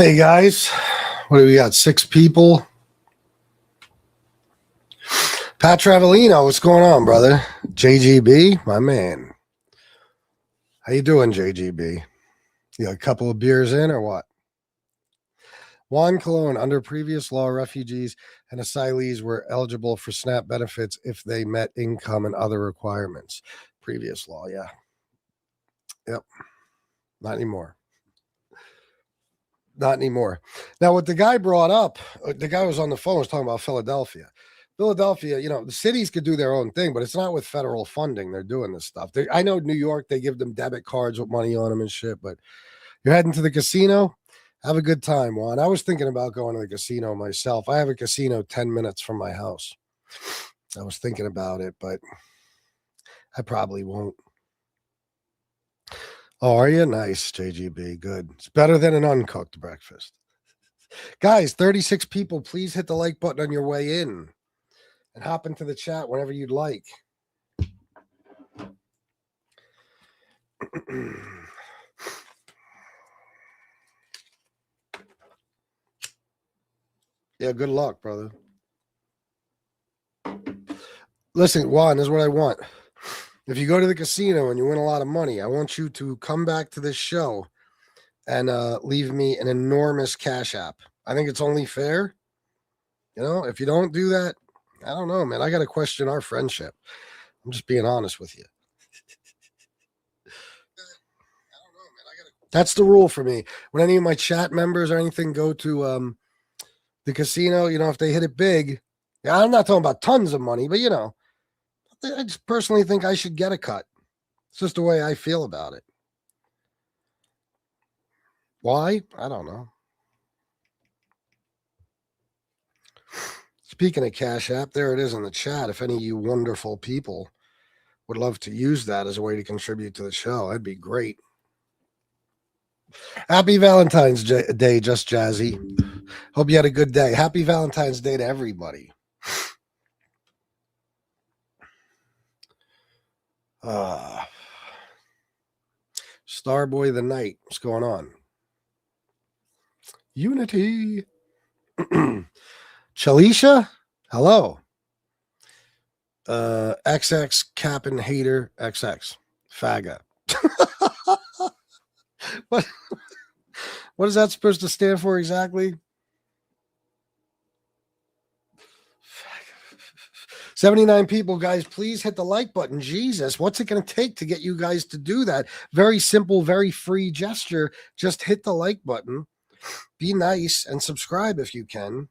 Hey guys, what do we got? 6 people. Pat Travelino, what's going on, brother? JGB, my man. How you doing, JGB? You got a couple of beers in or what? Juan Colon, under previous law, refugees and asylees were eligible for SNAP benefits if they met income and other requirements. Previous law, yeah. Yep. Not anymore. Not anymore. Now, what the guy brought up, the guy was on the phone was talking about Philadelphia. Philadelphia, the cities could do their own thing, but it's not with federal funding. They're doing this stuff. I know New York, they give them debit cards with money on them and shit, but you're heading to the casino, have a good time, Juan. I was thinking about going to the casino myself. I have a casino 10 minutes from my house. I was thinking about it, but I probably won't. Oh, are you? Nice, JGB. Good. It's better than an uncooked breakfast. Guys, 36 people, please hit the like button on your way in and hop into the chat whenever you'd like. Yeah, good luck, brother. Listen, Juan, this is what I want. If you go to the casino and you win a lot of money, I want you to come back to this show and leave me an enormous cash app. I think it's only fair. If you don't do that, I don't know, man. I got to question our friendship. I'm just being honest with you. That's the rule for me. When any of my chat members or anything go to the casino, if they hit it big, I'm not talking about tons of money, but I just personally think I should get a cut. It's just the way I feel about it. Why? I don't know. Speaking of Cash App, there it is in the chat. If any of you wonderful people would love to use that as a way to contribute to the show, that'd be great. Happy Valentine's Day, Just Jazzy. Hope you had a good day. Happy Valentine's Day to everybody. Starboy the Night. What's going on? Unity. Chalisha? Hello. XX Cap'n Hater XX. Faggot. What is that supposed to stand for exactly? 79 people, guys. Please hit the like button. Jesus, what's it going to take to get you guys to do that? Very simple, very free gesture. Just hit the like button. Be nice and subscribe if you can.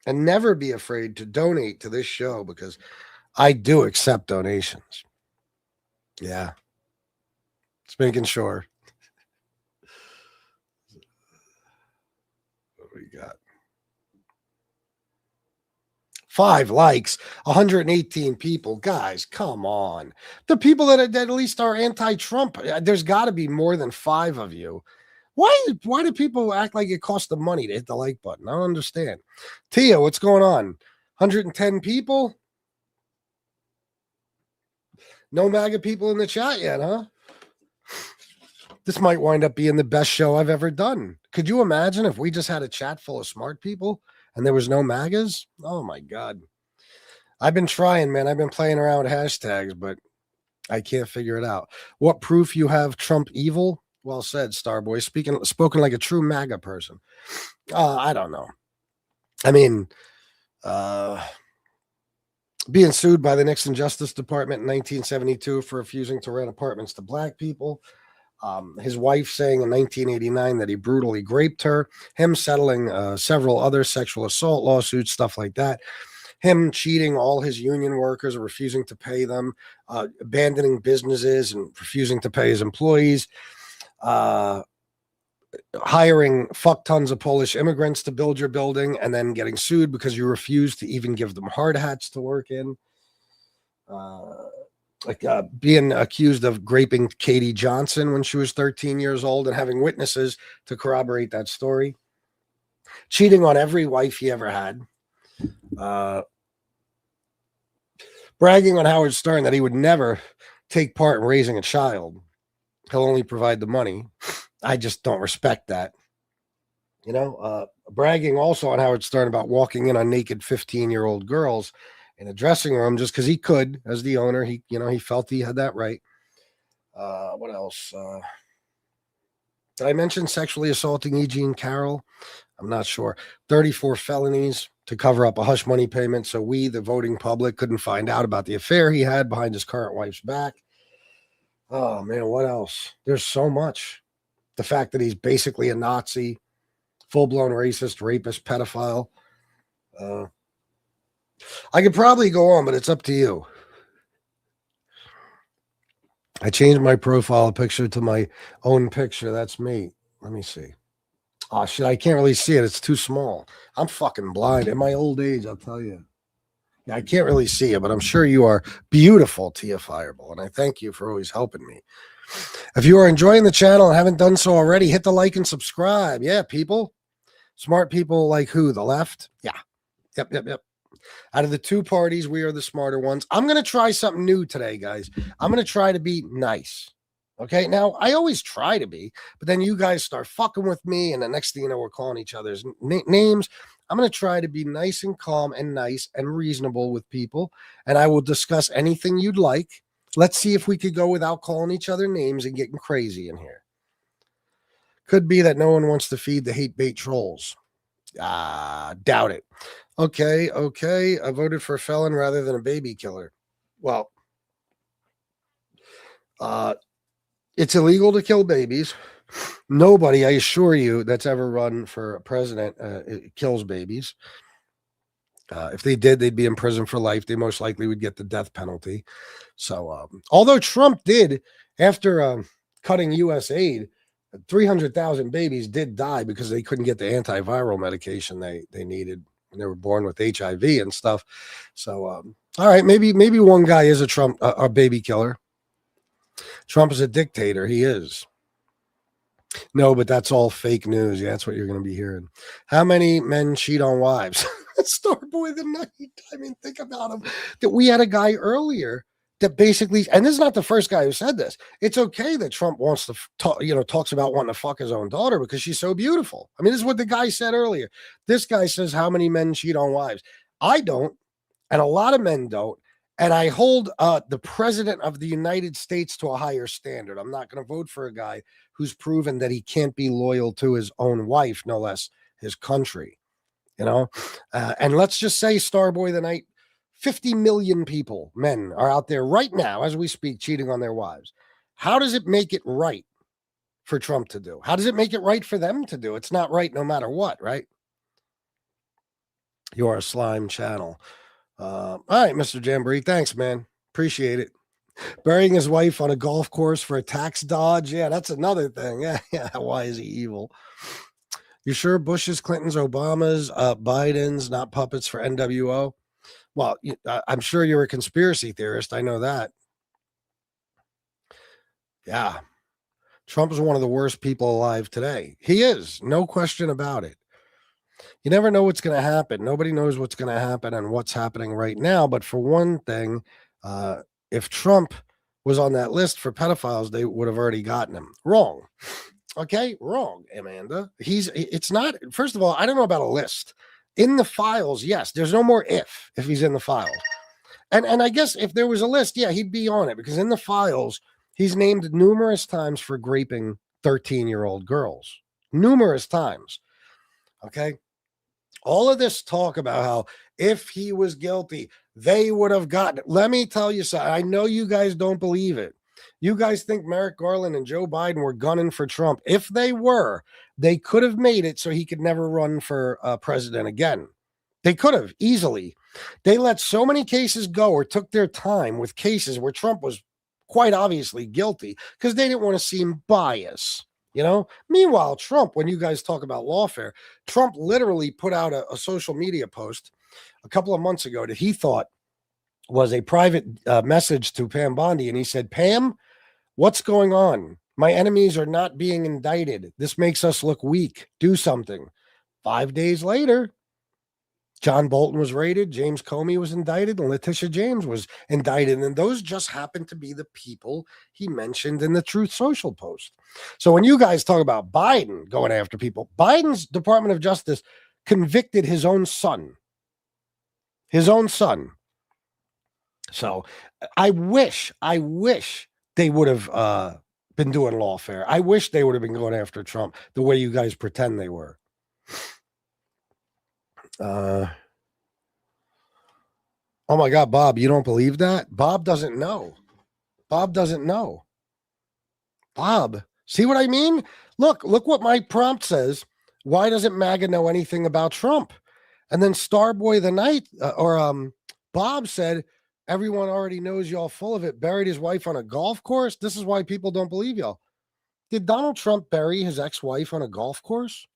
And never be afraid to donate to this show because I do accept donations. Yeah. Just making sure. What do we got? 5 likes, 118 people. Guys, come on. The people that at least are anti-Trump, there's got to be more than 5 of you. Why do people act like it costs them money to hit the like button? I don't understand. Tia, what's going on? 110 people? No MAGA people in the chat yet, huh? This might wind up being the best show I've ever done. Could you imagine if we just had a chat full of smart people and there was no MAGAs? Oh, my God. I've been trying, man. I've been playing around with hashtags, but I can't figure it out. What proof you have Trump evil? Well said, Starboy. Spoken like a true MAGA person. I don't know. I mean, being sued by the Nixon Justice Department in 1972 for refusing to rent apartments to black people. His wife saying in 1989 that he brutally raped her. Him settling several other sexual assault lawsuits, stuff like that. Him cheating all his union workers or refusing to pay them. Abandoning businesses and refusing to pay his employees. Hiring fuck tons of Polish immigrants to build your building and then getting sued because you refused to even give them hard hats to work in. Being accused of raping Katie Johnson when she was 13 years old and having witnesses to corroborate that story. Cheating on every wife he ever had. Bragging on Howard Stern that he would never take part in raising a child. He'll only provide the money. I just don't respect that. You know, bragging also on Howard Stern about walking in on naked 15-year-old girls in a dressing room just because he could, as the owner. He, he felt he had that right. What else? Did I mention sexually assaulting E. Jean Carroll? I'm not sure. 34 felonies to cover up a hush money payment so we, the voting public, couldn't find out about the affair he had behind his current wife's back. Oh, man, what else? There's so much. The fact that he's basically a Nazi, full-blown racist, rapist, pedophile. I could probably go on, but it's up to you. I changed my profile picture to my own picture. That's me. Let me see. Oh, shit, I can't really see it. It's too small. I'm fucking blind. In my old age, I'll tell you. Yeah, I can't really see it, but I'm sure you are beautiful, Tia Fireball, and I thank you for always helping me. If you are enjoying the channel and haven't done so already, hit the like and subscribe. Yeah, people. Smart people like who? The left? Yeah. Yep. Out of the two parties, we are the smarter ones. I'm going to try something new today, guys. I'm going to try to be nice. Okay. Now, I always try to be, but then you guys start fucking with me. And the next thing you know, we're calling each other's names. I'm going to try to be nice and calm and nice and reasonable with people. And I will discuss anything you'd like. Let's see if we could go without calling each other names and getting crazy in here. Could be that no one wants to feed the hate bait trolls. Doubt it. Okay. I voted for a felon rather than a baby killer. Well, it's illegal to kill babies. Nobody, I assure you, that's ever run for president kills babies. If they did, they'd be in prison for life. They most likely would get the death penalty. So, although Trump did, after cutting U.S. aid, 300,000 babies did die because they couldn't get the antiviral medication they needed when they were born with HIV and stuff. So, all right, maybe one guy is a baby killer. Trump is a dictator. He is. No, but that's all fake news. Yeah, that's what you're going to be hearing. How many men cheat on wives? Starboy the Night. I mean, think about him. That we had a guy earlier that basically, and this is not the first guy who said this. It's okay that Trump wants to talks about wanting to fuck his own daughter because she's so beautiful. I mean, this is what the guy said earlier. This guy says, how many men cheat on wives? I don't, and a lot of men don't. And I hold the president of the United States to a higher standard. I'm not going to vote for a guy who's proven that he can't be loyal to his own wife, no less his country. And let's just say, Starboy the Night, 50 million people, men, are out there right now as we speak cheating on their wives. How does it make it right for Trump to do? How does it make it right for them to do? It's not right no matter what, right? You're a slime channel. All right, Mr. Jamboree. Thanks, man. Appreciate it. Burying his wife on a golf course for a tax dodge. Yeah, that's another thing. Yeah. Why is he evil? You sure Bush's, Clintons, Obama's, Biden's not puppets for NWO? Well, I'm sure you're a conspiracy theorist. I know that. Yeah. Trump is one of the worst people alive today. He is. No question about it. You never know what's going to happen. Nobody knows what's going to happen and what's happening right now. But for one thing, if Trump was on that list for pedophiles, they would have already gotten him. Wrong. Okay, wrong, Amanda. It's not, first of all, I don't know about a list. In the files, yes, there's no more if he's in the files. And I guess if there was a list, yeah, he'd be on it because in the files, he's named numerous times for raping 13-year-old girls. Numerous times. Okay. All of this talk about how if he was guilty, they would have gotten it. Let me tell you something. I know you guys don't believe it. You guys think Merrick Garland and Joe Biden were gunning for Trump. If they were, they could have made it so he could never run for president again. They could have easily. They let so many cases go or took their time with cases where Trump was quite obviously guilty because they didn't want to seem biased. Meanwhile, Trump, when you guys talk about lawfare, Trump literally put out a social media post a couple of months ago that he thought was a private message to Pam Bondi. And he said, Pam, what's going on? My enemies are not being indicted. This makes us look weak. Do something. 5 days later, John Bolton was raided, James Comey was indicted, and Letitia James was indicted. And those just happened to be the people he mentioned in the Truth Social post. So when you guys talk about Biden going after people, Biden's Department of Justice convicted his own son. His own son. So I wish they would have been doing lawfare. I wish they would have been going after Trump the way you guys pretend they were. Oh my God, Bob, you don't believe that? Bob doesn't know. Bob doesn't know. Bob, see what I mean? Look what my prompt says. Why doesn't MAGA know anything about Trump? And then Starboy the Night, Bob said, everyone already knows y'all full of it. Buried his wife on a golf course. This is why people don't believe y'all. Did Donald Trump bury his ex-wife on a golf course?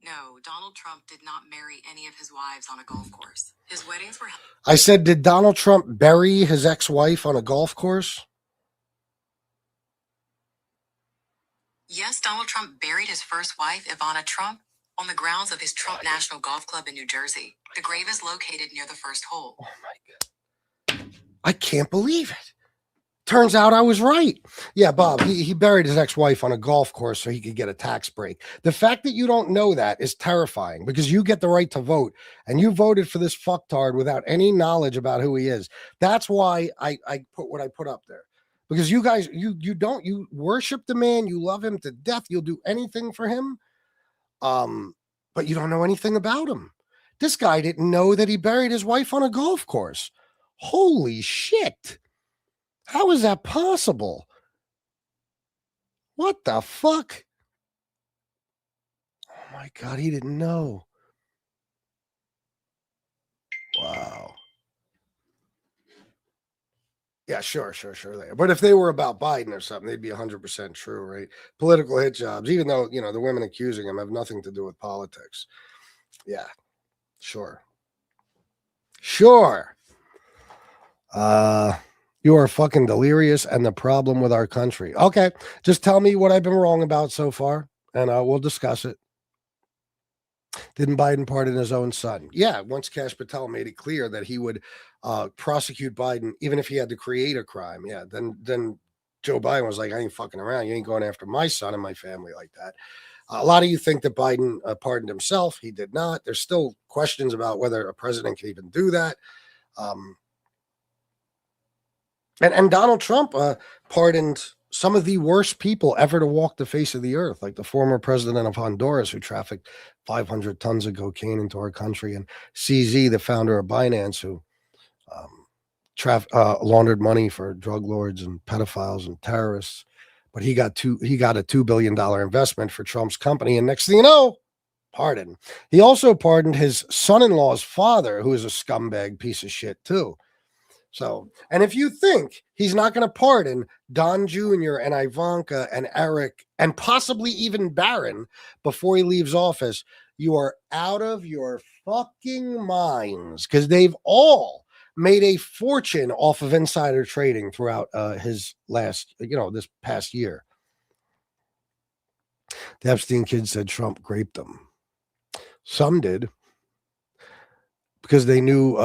No, Donald Trump did not marry any of his wives on a golf course. His weddings were... I said, did Donald Trump bury his ex-wife on a golf course? Yes, Donald Trump buried his first wife, Ivana Trump, on the grounds of his Trump National Golf Club in New Jersey. The grave is located near the first hole. Oh my God. I can't believe it. Turns out I was right. Yeah, Bob, he buried his ex-wife on a golf course so he could get a tax break. The fact that you don't know that is terrifying because you get the right to vote and you voted for this fucktard without any knowledge about who he is. That's why I put what I put up there. Because you guys, you worship the man, you love him to death, you'll do anything for him. But you don't know anything about him. This guy didn't know that he buried his wife on a golf course. Holy shit. How is that possible? What the fuck? Oh my God, he didn't know. Wow. Yeah, sure. But if they were about Biden or something, they'd be 100% true, right? Political hit jobs, even though, the women accusing him have nothing to do with politics. Yeah, sure. You are fucking delirious and the problem with our country. Okay, just tell me what I've been wrong about so far, and we'll discuss it. Didn't Biden pardon his own son? Yeah, once Kash Patel made it clear that he would prosecute Biden even if he had to create a crime. Yeah, then Joe Biden was like, I ain't fucking around. You ain't going after my son and my family like that. A lot of you think that Biden pardoned himself. He did not. There's still questions about whether a president can even do that. And Donald Trump pardoned some of the worst people ever to walk the face of the earth, like the former president of Honduras who trafficked 500 tons of cocaine into our country, and CZ, the founder of Binance, who laundered money for drug lords and pedophiles and terrorists. But he got a $2 billion investment for Trump's company, and next thing you know, pardon. He also pardoned his son-in-law's father, who is a scumbag piece of shit too. So, and if you think he's not going to pardon Don Jr. and Ivanka and Eric and possibly even Barron before he leaves office, you are out of your fucking minds, because they've all made a fortune off of insider trading throughout his last, this past year. The Epstein kids said Trump raped them. Some did, because they knew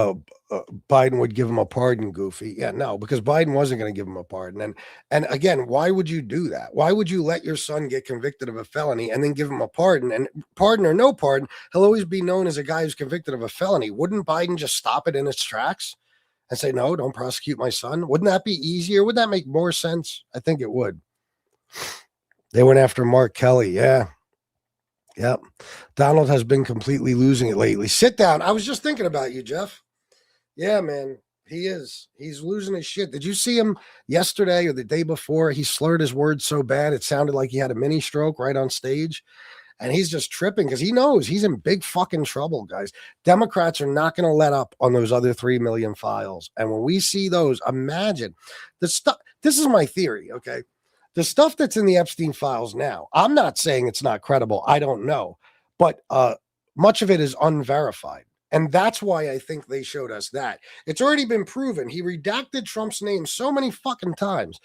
Biden would give him a pardon, goofy. Yeah, no, because Biden wasn't going to give him a pardon. And again, why would you do that? Why would you let your son get convicted of a felony and then give him a pardon? And pardon or no pardon, he'll always be known as a guy who's convicted of a felony. Wouldn't Biden just stop it in its tracks and say, no, don't prosecute my son? Wouldn't that be easier? Would that make more sense? I think it would. They went after Mark Kelly. Yeah. Yep. Donald has been completely losing it lately. Sit down. I was just thinking about you, Jeff. Yeah, man. He is. He's losing his shit. Did you see him yesterday or the day before? He slurred his words so bad it sounded like he had a mini stroke right on stage. And he's just tripping because he knows he's in big fucking trouble, guys. Democrats are not going to let up on those other 3 million files. And when we see those, imagine the stuff. This is my theory, okay? The stuff that's in the Epstein files now, I'm not saying it's not credible. I don't know. But much of it is unverified. And that's why I think they showed us that. It's already been proven. He redacted Trump's name so many fucking times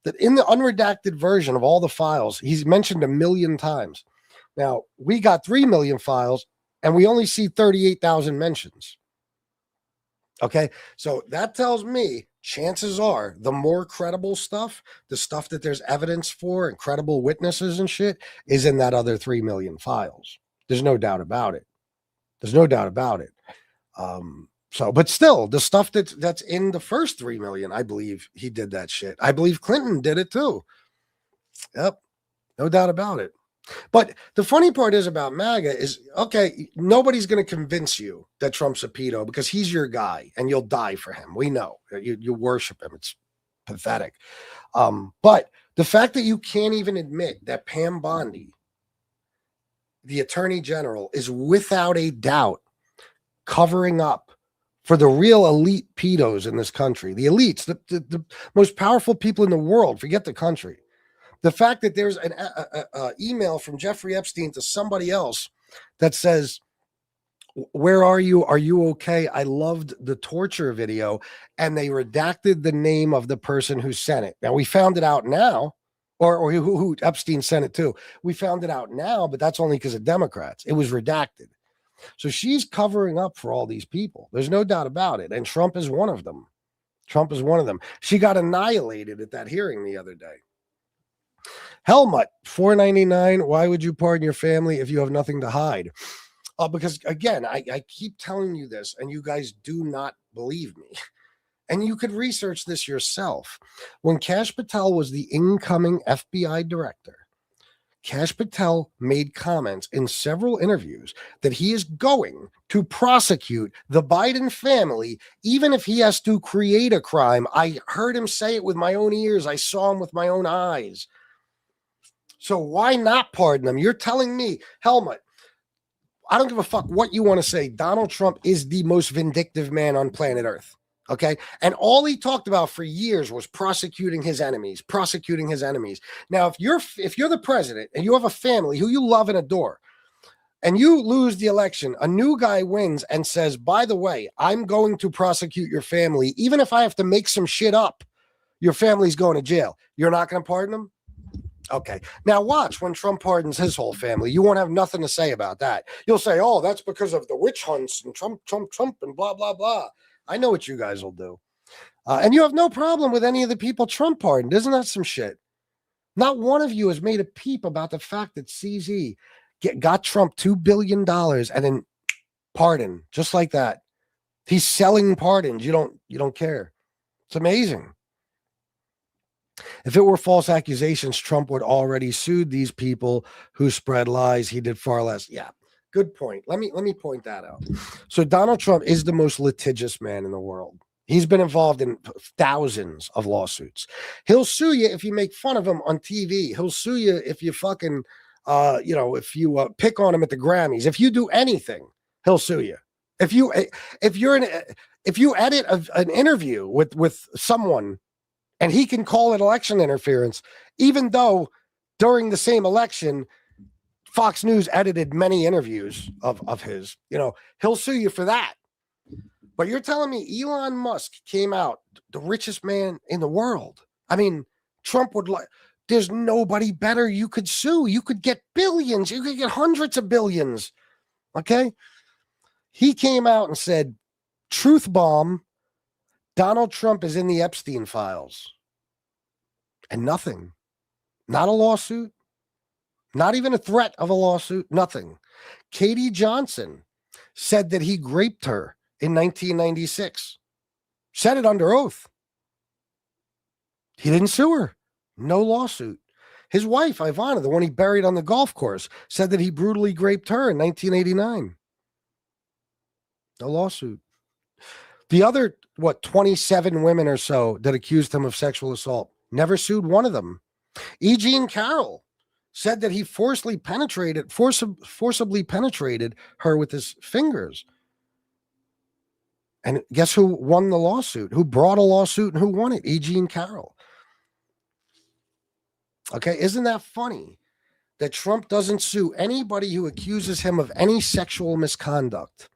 that in the unredacted version of all the files, he's mentioned 1 million times. Now, we got 3 million files and we only see 38,000 mentions. Okay. So that tells me chances are the more credible stuff, the stuff that there's evidence for and credible witnesses and shit is in that other 3 million files. There's no doubt about it. There's no doubt about it. But still, the stuff that's in the first 3 million, I believe he did that shit. I believe Clinton did it too. Yep. No doubt about it. But the funny part is about MAGA is, okay, nobody's going to convince you that Trump's a pedo because he's your guy and you'll die for him. We know. You worship him. It's pathetic. But the fact that you can't even admit that Pam Bondi, the attorney general, is without a doubt covering up for the real elite pedos in this country, the elites, the most powerful people in the world, forget the country. The fact that there's an email from Jeffrey Epstein to somebody else that says, where are you? Are you okay? I loved the torture video. And they redacted the name of the person who sent it. Now, we found it out now, or who Epstein sent it to. We found it out now, but that's only because of Democrats. It was redacted. So she's covering up for all these people. There's no doubt about it. And Trump is one of them. Trump is one of them. She got annihilated at that hearing the other day. Helmut, $4.99. Why would you pardon your family if you have nothing to hide? Because, again, I keep telling you this, and you guys do not believe me. And you could research this yourself. When Kash Patel was the incoming FBI director, Kash Patel made comments in several interviews that he is going to prosecute the Biden family, even if he has to create a crime. I heard him say it with my own ears. I saw him with my own eyes. So why not pardon them? You're telling me, Helmut, I don't give a fuck what you want to say. Donald Trump is the most vindictive man on planet Earth. Okay. And all he talked about for years was prosecuting his enemies. Now, if you're the president and you have a family who you love and adore, and you lose the election, a new guy wins and says, by the way, I'm going to prosecute your family. Even if I have to make some shit up, your family's going to jail. You're not going to pardon them? Okay. Now watch when Trump pardons his whole family. You won't have nothing to say about that. You'll say, oh, that's because of the witch hunts and Trump, and blah, blah, blah. I know what you guys will do. And you have no problem with any of the people Trump pardoned. Isn't that some shit? Not one of you has made a peep about the fact that CZ got Trump $2 billion and then pardon, just like that. He's selling pardons. You don't care. It's amazing. If it were false accusations, Trump would already sued these people who spread lies. He did far less. Yeah, good point. Let me point that out. So Donald Trump is the most litigious man in the world. He's been involved in thousands of lawsuits. He'll sue you if you make fun of him on TV. He'll sue you if you fucking, if you pick on him at the Grammys. If you do anything, he'll sue you. If you edit an interview with someone, and he can call it election interference, even though during the same election, Fox News edited many interviews of his. He'll sue you for that. But you're telling me Elon Musk came out, the richest man in the world. I mean, Trump would there's nobody better you could sue. You could get billions. You could get hundreds of billions. Okay? He came out and said, truth bomb, Donald Trump is in the Epstein files. And nothing. Not a lawsuit. Not even a threat of a lawsuit. Nothing. Katie Johnson said that he raped her in 1996. Said it under oath. He didn't sue her. No lawsuit. His wife, Ivana, the one he buried on the golf course, said that he brutally raped her in 1989. No lawsuit. The other, 27 women or so that accused him of sexual assault, never sued one of them. E. Jean Carroll said that he forcibly penetrated her with his fingers. And guess who won the lawsuit? Who brought a lawsuit and who won it? E. Jean Carroll. Okay, isn't that funny that Trump doesn't sue anybody who accuses him of any sexual misconduct?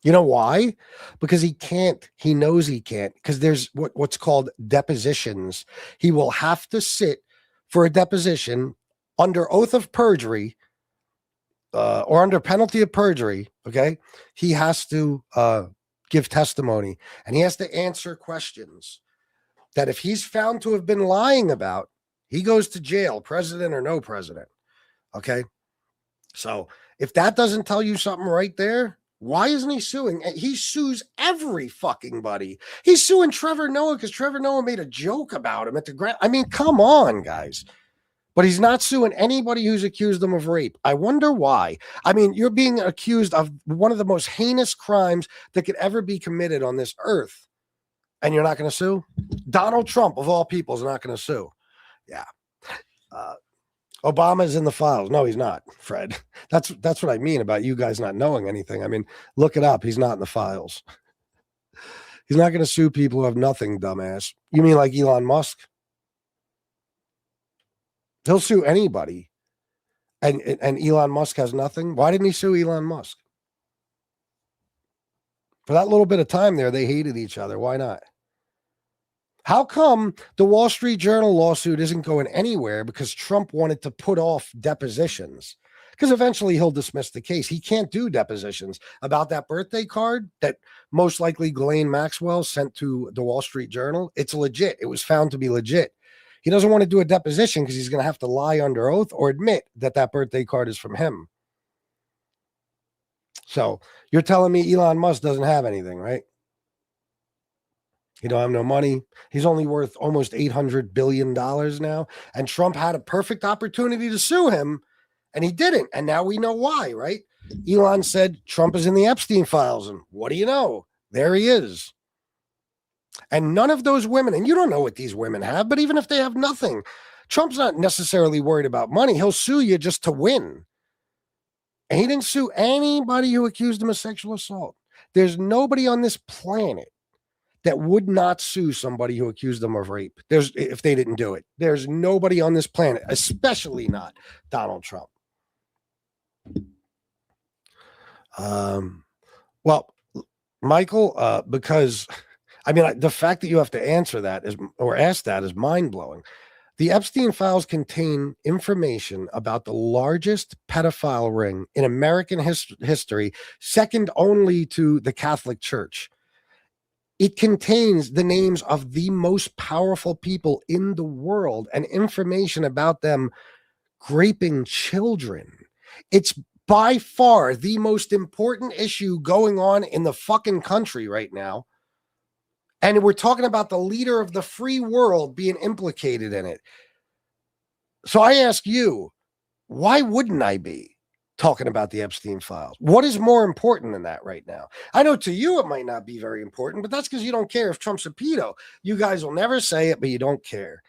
You know why? Because he can't. He knows he can't. Because there's what's called depositions. He will have to sit for a deposition under oath of perjury, or under penalty of perjury, okay, he has to give testimony, and he has to answer questions that if he's found to have been lying about, he goes to jail, president or no president. Okay. So if that doesn't tell you something right there, why isn't he suing? He sues every fucking buddy. He's suing Trevor Noah because Trevor Noah made a joke about him at the ground. I mean, come on, guys. But he's not suing anybody who's accused him of rape. I wonder why. I mean, you're being accused of one of the most heinous crimes that could ever be committed on this earth, and you're not going to sue? Donald Trump, of all people, is not going to sue. Yeah. Obama's in the files. No, he's not, Fred. That's what I mean about you guys not knowing anything. I mean, look it up. He's not in the files. He's not going to sue people who have nothing, dumbass. You mean like Elon Musk? He'll sue anybody. And Elon Musk has nothing. Why didn't he sue Elon Musk? For that little bit of time there, they hated each other. Why not? How come the Wall Street Journal lawsuit isn't going anywhere? Because Trump wanted to put off depositions. Because eventually he'll dismiss the case. He can't do depositions about that birthday card that most likely Ghislaine Maxwell sent to the Wall Street Journal. It's legit. It was found to be legit. He doesn't want to do a deposition because he's going to have to lie under oath or admit that that birthday card is from him. So you're telling me Elon Musk doesn't have anything, right? He don't have no money. He's only worth almost $800 billion now. And Trump had a perfect opportunity to sue him, and he didn't. And now we know why, right? Elon said Trump is in the Epstein files. And what do you know? There he is. And none of those women, and you don't know what these women have, but even if they have nothing, Trump's not necessarily worried about money. He'll sue you just to win. And he didn't sue anybody who accused him of sexual assault. There's nobody on this planet that would not sue somebody who accused them of rape. If they didn't do it. There's nobody on this planet, especially not Donald Trump. Well, Michael, because I mean, the fact that you have to answer that or ask that is mind-blowing. The Epstein files contain information about the largest pedophile ring in American history, second only to the Catholic Church. It contains the names of the most powerful people in the world and information about them raping children. It's by far the most important issue going on in the fucking country right now. And we're talking about the leader of the free world being implicated in it. So I ask you, why wouldn't I be talking about the Epstein files? What is more important than that right now? I know to you it might not be very important, but that's because you don't care if Trump's a pedo. You guys will never say it, but you don't care.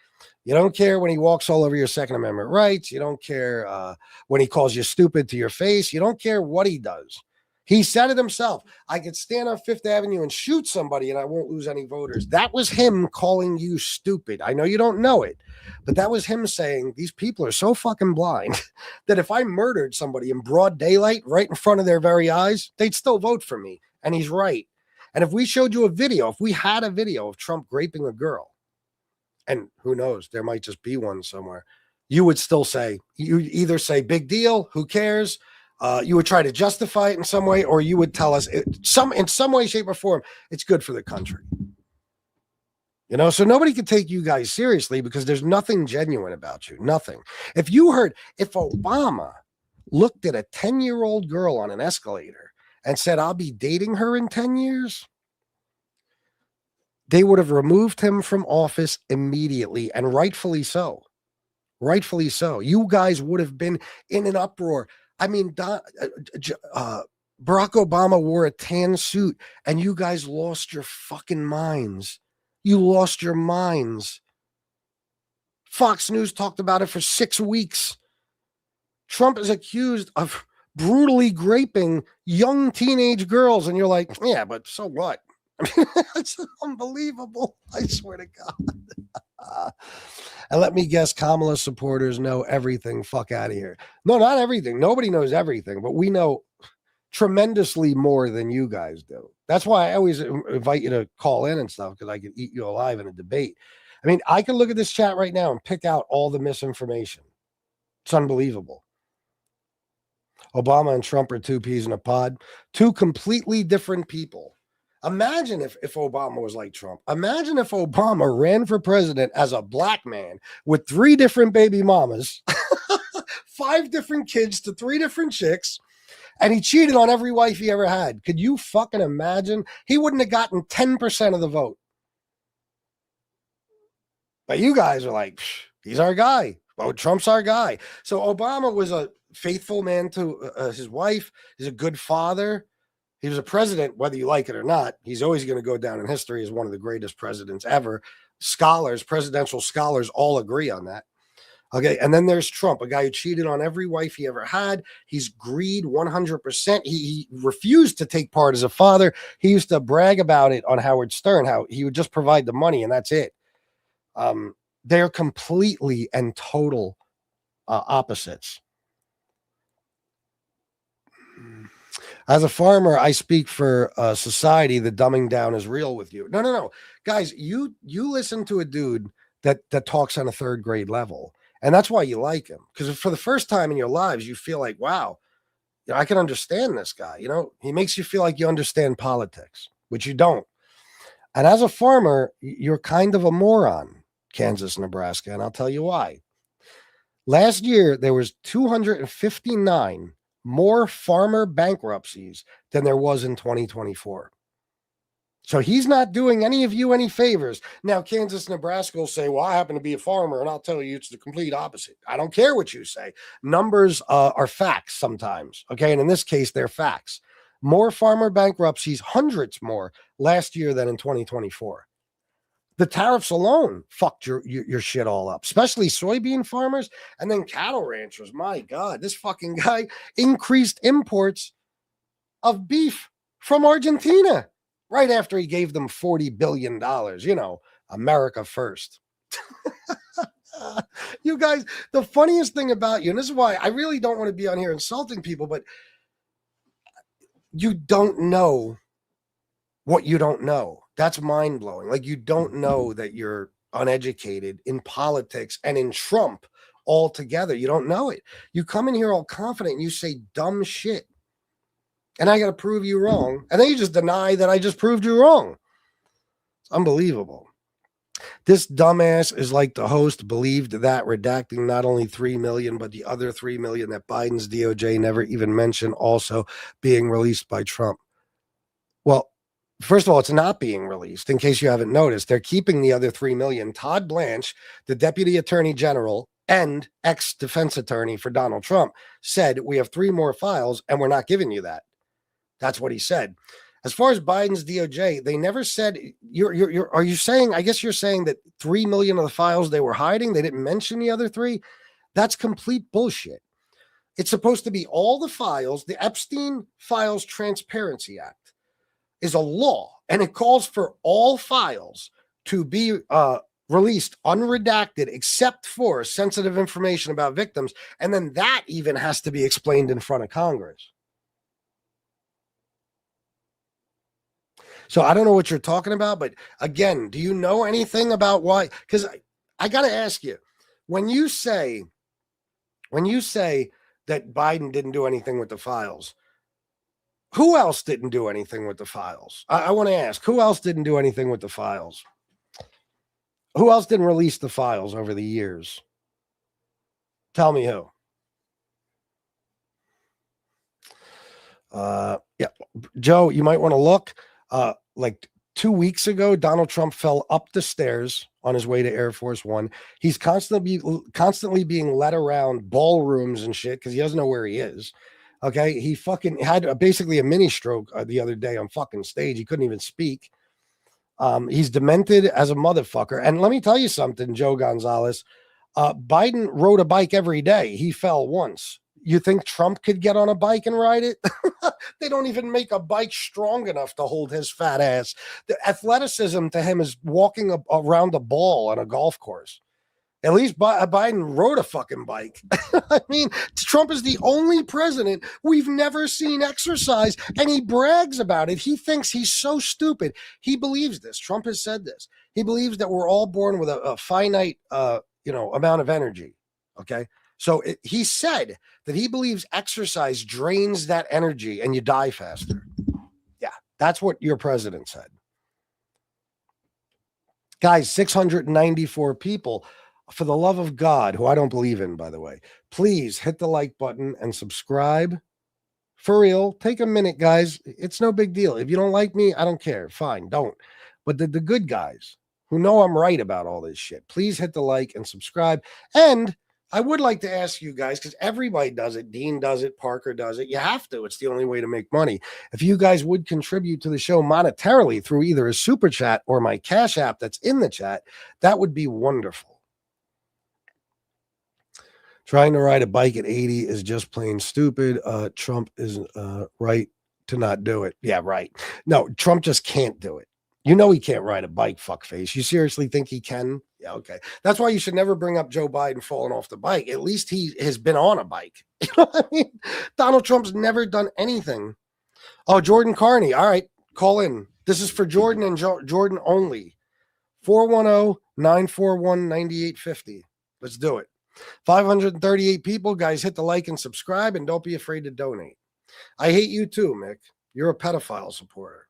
You don't care when he walks all over your Second Amendment rights. You don't care when he calls you stupid to your face. You don't care what he does. He said it himself. I could stand on Fifth Avenue and shoot somebody and I won't lose any voters. That was him calling you stupid. I know you don't know it, but that was him saying these people are so fucking blind that if I murdered somebody in broad daylight right in front of their very eyes, they'd still vote for me. And he's right. And if we showed you a video, if we had a video of Trump raping a girl, and who knows, there might just be one somewhere, you would still say, you either say big deal, who cares? You would try to justify it in some way, or you would tell us in some way, shape, or form, it's good for the country. You know, so nobody could take you guys seriously because there's nothing genuine about you. Nothing. If Obama looked at a 10-year-old girl on an escalator and said, I'll be dating her in 10 years, they would have removed him from office immediately, and rightfully so. Rightfully so. You guys would have been in an uproar. I mean, Barack Obama wore a tan suit and you guys lost your fucking minds. You lost your minds. Fox News talked about it for 6 weeks. Trump is accused of brutally raping young teenage girls. And you're like, yeah, but so what? I mean, it's unbelievable. I swear to God. And let me guess, Kamala supporters know everything. Fuck out of here. No, not everything. Nobody knows everything, but we know tremendously more than you guys do. That's why I always invite you to call in and stuff, because I could eat you alive in a debate. I mean, I can look at this chat right now and pick out all the misinformation. It's unbelievable. Obama and Trump are two peas in a pod, two completely different people. Imagine if Obama was like Trump. Imagine if Obama ran for president as a black man with 3 different baby mamas, 5 different kids to 3 different chicks, and he cheated on every wife he ever had. Could you fucking imagine? He wouldn't have gotten 10% of the vote. But you guys are like, he's our guy. Oh, Trump's our guy. So Obama was a faithful man to his wife. He's a good father. He was a president, whether you like it or not. He's always going to go down in history as one of the greatest presidents ever. Scholars, presidential scholars all agree on that. Okay, and then there's Trump, a guy who cheated on every wife he ever had. He's greed 100%. He refused to take part as a father. He used to brag about it on Howard Stern, how he would just provide the money and that's it. They're completely and total opposites. As a farmer, I speak for society. The dumbing down is real with you. No. Guys, you listen to a dude that talks on a 3rd grade level. And that's why you like him. Because for the first time in your lives, you feel like, wow, I can understand this guy. He makes you feel like you understand politics, which you don't. And as a farmer, you're kind of a moron, Kansas, Nebraska. And I'll tell you why. Last year, there was 259 more farmer bankruptcies than there was in 2024. So he's not doing any of you any favors. Now, Kansas, Nebraska will say, well, I happen to be a farmer, and I'll tell you it's the complete opposite. I don't care what you say. Numbers are facts sometimes, okay? And in this case, they're facts. More farmer bankruptcies, hundreds more last year than in 2024. The tariffs alone fucked your shit all up, especially soybean farmers and then cattle ranchers. My God, this fucking guy increased imports of beef from Argentina right after he gave them $40 billion. America first. You guys, the funniest thing about you, and this is why I really don't want to be on here insulting people, but you don't know what you don't know. That's mind-blowing. Like, you don't know that you're uneducated in politics and in Trump altogether. You don't know it. You come in here all confident and you say dumb shit. And I got to prove you wrong. And then you just deny that I just proved you wrong. It's unbelievable. This dumbass is like the host believed that redacting not only 3 million, but the other 3 million that Biden's DOJ never even mentioned also being released by Trump. Well, first of all, it's not being released. In case you haven't noticed, they're keeping the other 3 million. Todd Blanche, the deputy attorney general and ex-defense attorney for Donald Trump, said we have 3 more files and we're not giving you that. That's what he said. As far as Biden's DOJ, they never said, are you saying, I guess you're saying that 3 million of the files they were hiding, they didn't mention the other 3? That's complete bullshit. It's supposed to be all the files. The Epstein Files Transparency Act is a law, and it calls for all files to be released unredacted except for sensitive information about victims. And then that even has to be explained in front of Congress. So I don't know what you're talking about, but again, do you know anything about why? Because I got to ask you, when you say that Biden didn't do anything with the files, who else didn't do anything with the files? I want to ask, who else didn't do anything with the files? Who else didn't release the files over the years? Tell me who. Yeah, Joe, you might want to look. Like 2 weeks ago, Donald Trump fell up the stairs on his way to Air Force One. He's constantly being led around ballrooms and shit because he doesn't know where he is. Okay, he fucking had basically a mini stroke the other day on fucking stage. He couldn't even speak. He's demented as a motherfucker. And let me tell you something, Joe Gonzalez. Biden rode a bike every day. He fell once. You think Trump could get on a bike and ride it? They don't even make a bike strong enough to hold his fat ass. The athleticism to him is walking around a ball on a golf course. At least Biden rode a fucking bike. I mean, Trump is the only president we've never seen exercise, and he brags about it. He thinks he's so stupid. He believes this. Trump has said this. He believes that we're all born with a finite, amount of energy. Okay. So he said that he believes exercise drains that energy and you die faster. Yeah, that's what your president said. Guys, 694 people. For the love of God, who I don't believe in, by the way, please hit the like button and subscribe. For real, take a minute, guys. It's no big deal. If you don't like me, I don't care. Fine, don't. But the good guys who know I'm right about all this shit, please hit the like and subscribe. And I would like to ask you guys, because everybody does it. Dean does it. Parker does it. You have to. It's the only way to make money. If you guys would contribute to the show monetarily through either a super chat or my Cash App that's in the chat, that would be wonderful. Trying to ride a bike at 80 is just plain stupid. Trump is right to not do it. Yeah, right. No, Trump just can't do it. You know he can't ride a bike, fuckface. You seriously think he can? Yeah, okay. That's why you should never bring up Joe Biden falling off the bike. At least he has been on a bike. You know what I mean? Donald Trump's never done anything. Oh, Jordan Carney. All right, call in. This is for Jordan and Jordan only. 410-941-9850. Let's do it. 538 people. Guys, hit the like and subscribe, and don't be afraid to donate. I hate you too, Mick. You're a pedophile supporter.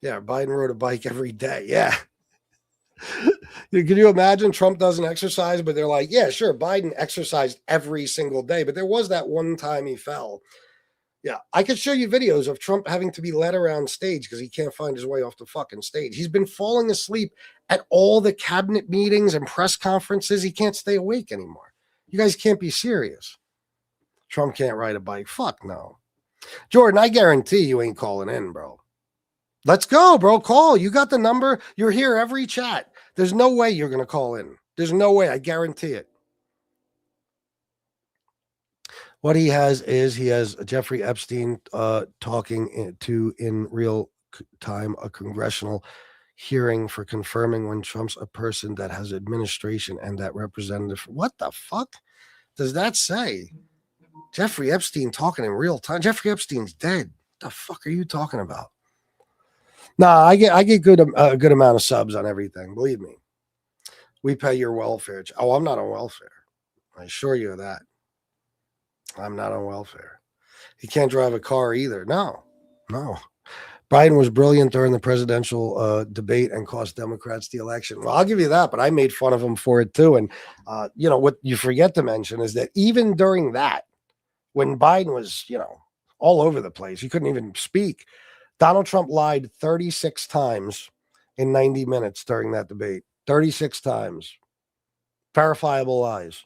Yeah, Biden rode a bike every day. Yeah. Can you imagine? Trump doesn't exercise, but they're like, yeah, sure, Biden exercised every single day, but there was that one time he fell. Yeah, I could show you videos of Trump having to be led around stage because he can't find his way off the fucking stage. He's been falling asleep at all the cabinet meetings and press conferences. He can't stay awake anymore. You guys can't be serious. Trump can't ride a bike. Fuck no. Jordan, I guarantee you ain't calling in, bro. Let's go, bro. Call. You got the number. You're here every chat. There's no way you're going to call in. There's no way. I guarantee it. What he has Jeffrey Epstein talking to in real time a congressional hearing for confirming when Trump's a person that has administration and that representative. What the fuck does that say? Jeffrey Epstein talking in real time. Jeffrey Epstein's dead. What the fuck are you talking about? Nah, I get a good amount of subs on everything. Believe me. We pay your welfare. Oh, I'm not on welfare. I assure you of that. I'm not on welfare. He can't drive a car either. No. Biden was brilliant during the presidential debate and cost Democrats the election. Well, I'll give you that, but I made fun of him for it too. And, what you forget to mention is that even during that, when Biden was, all over the place, he couldn't even speak. Donald Trump lied 36 times in 90 minutes during that debate. 36 times. Verifiable lies.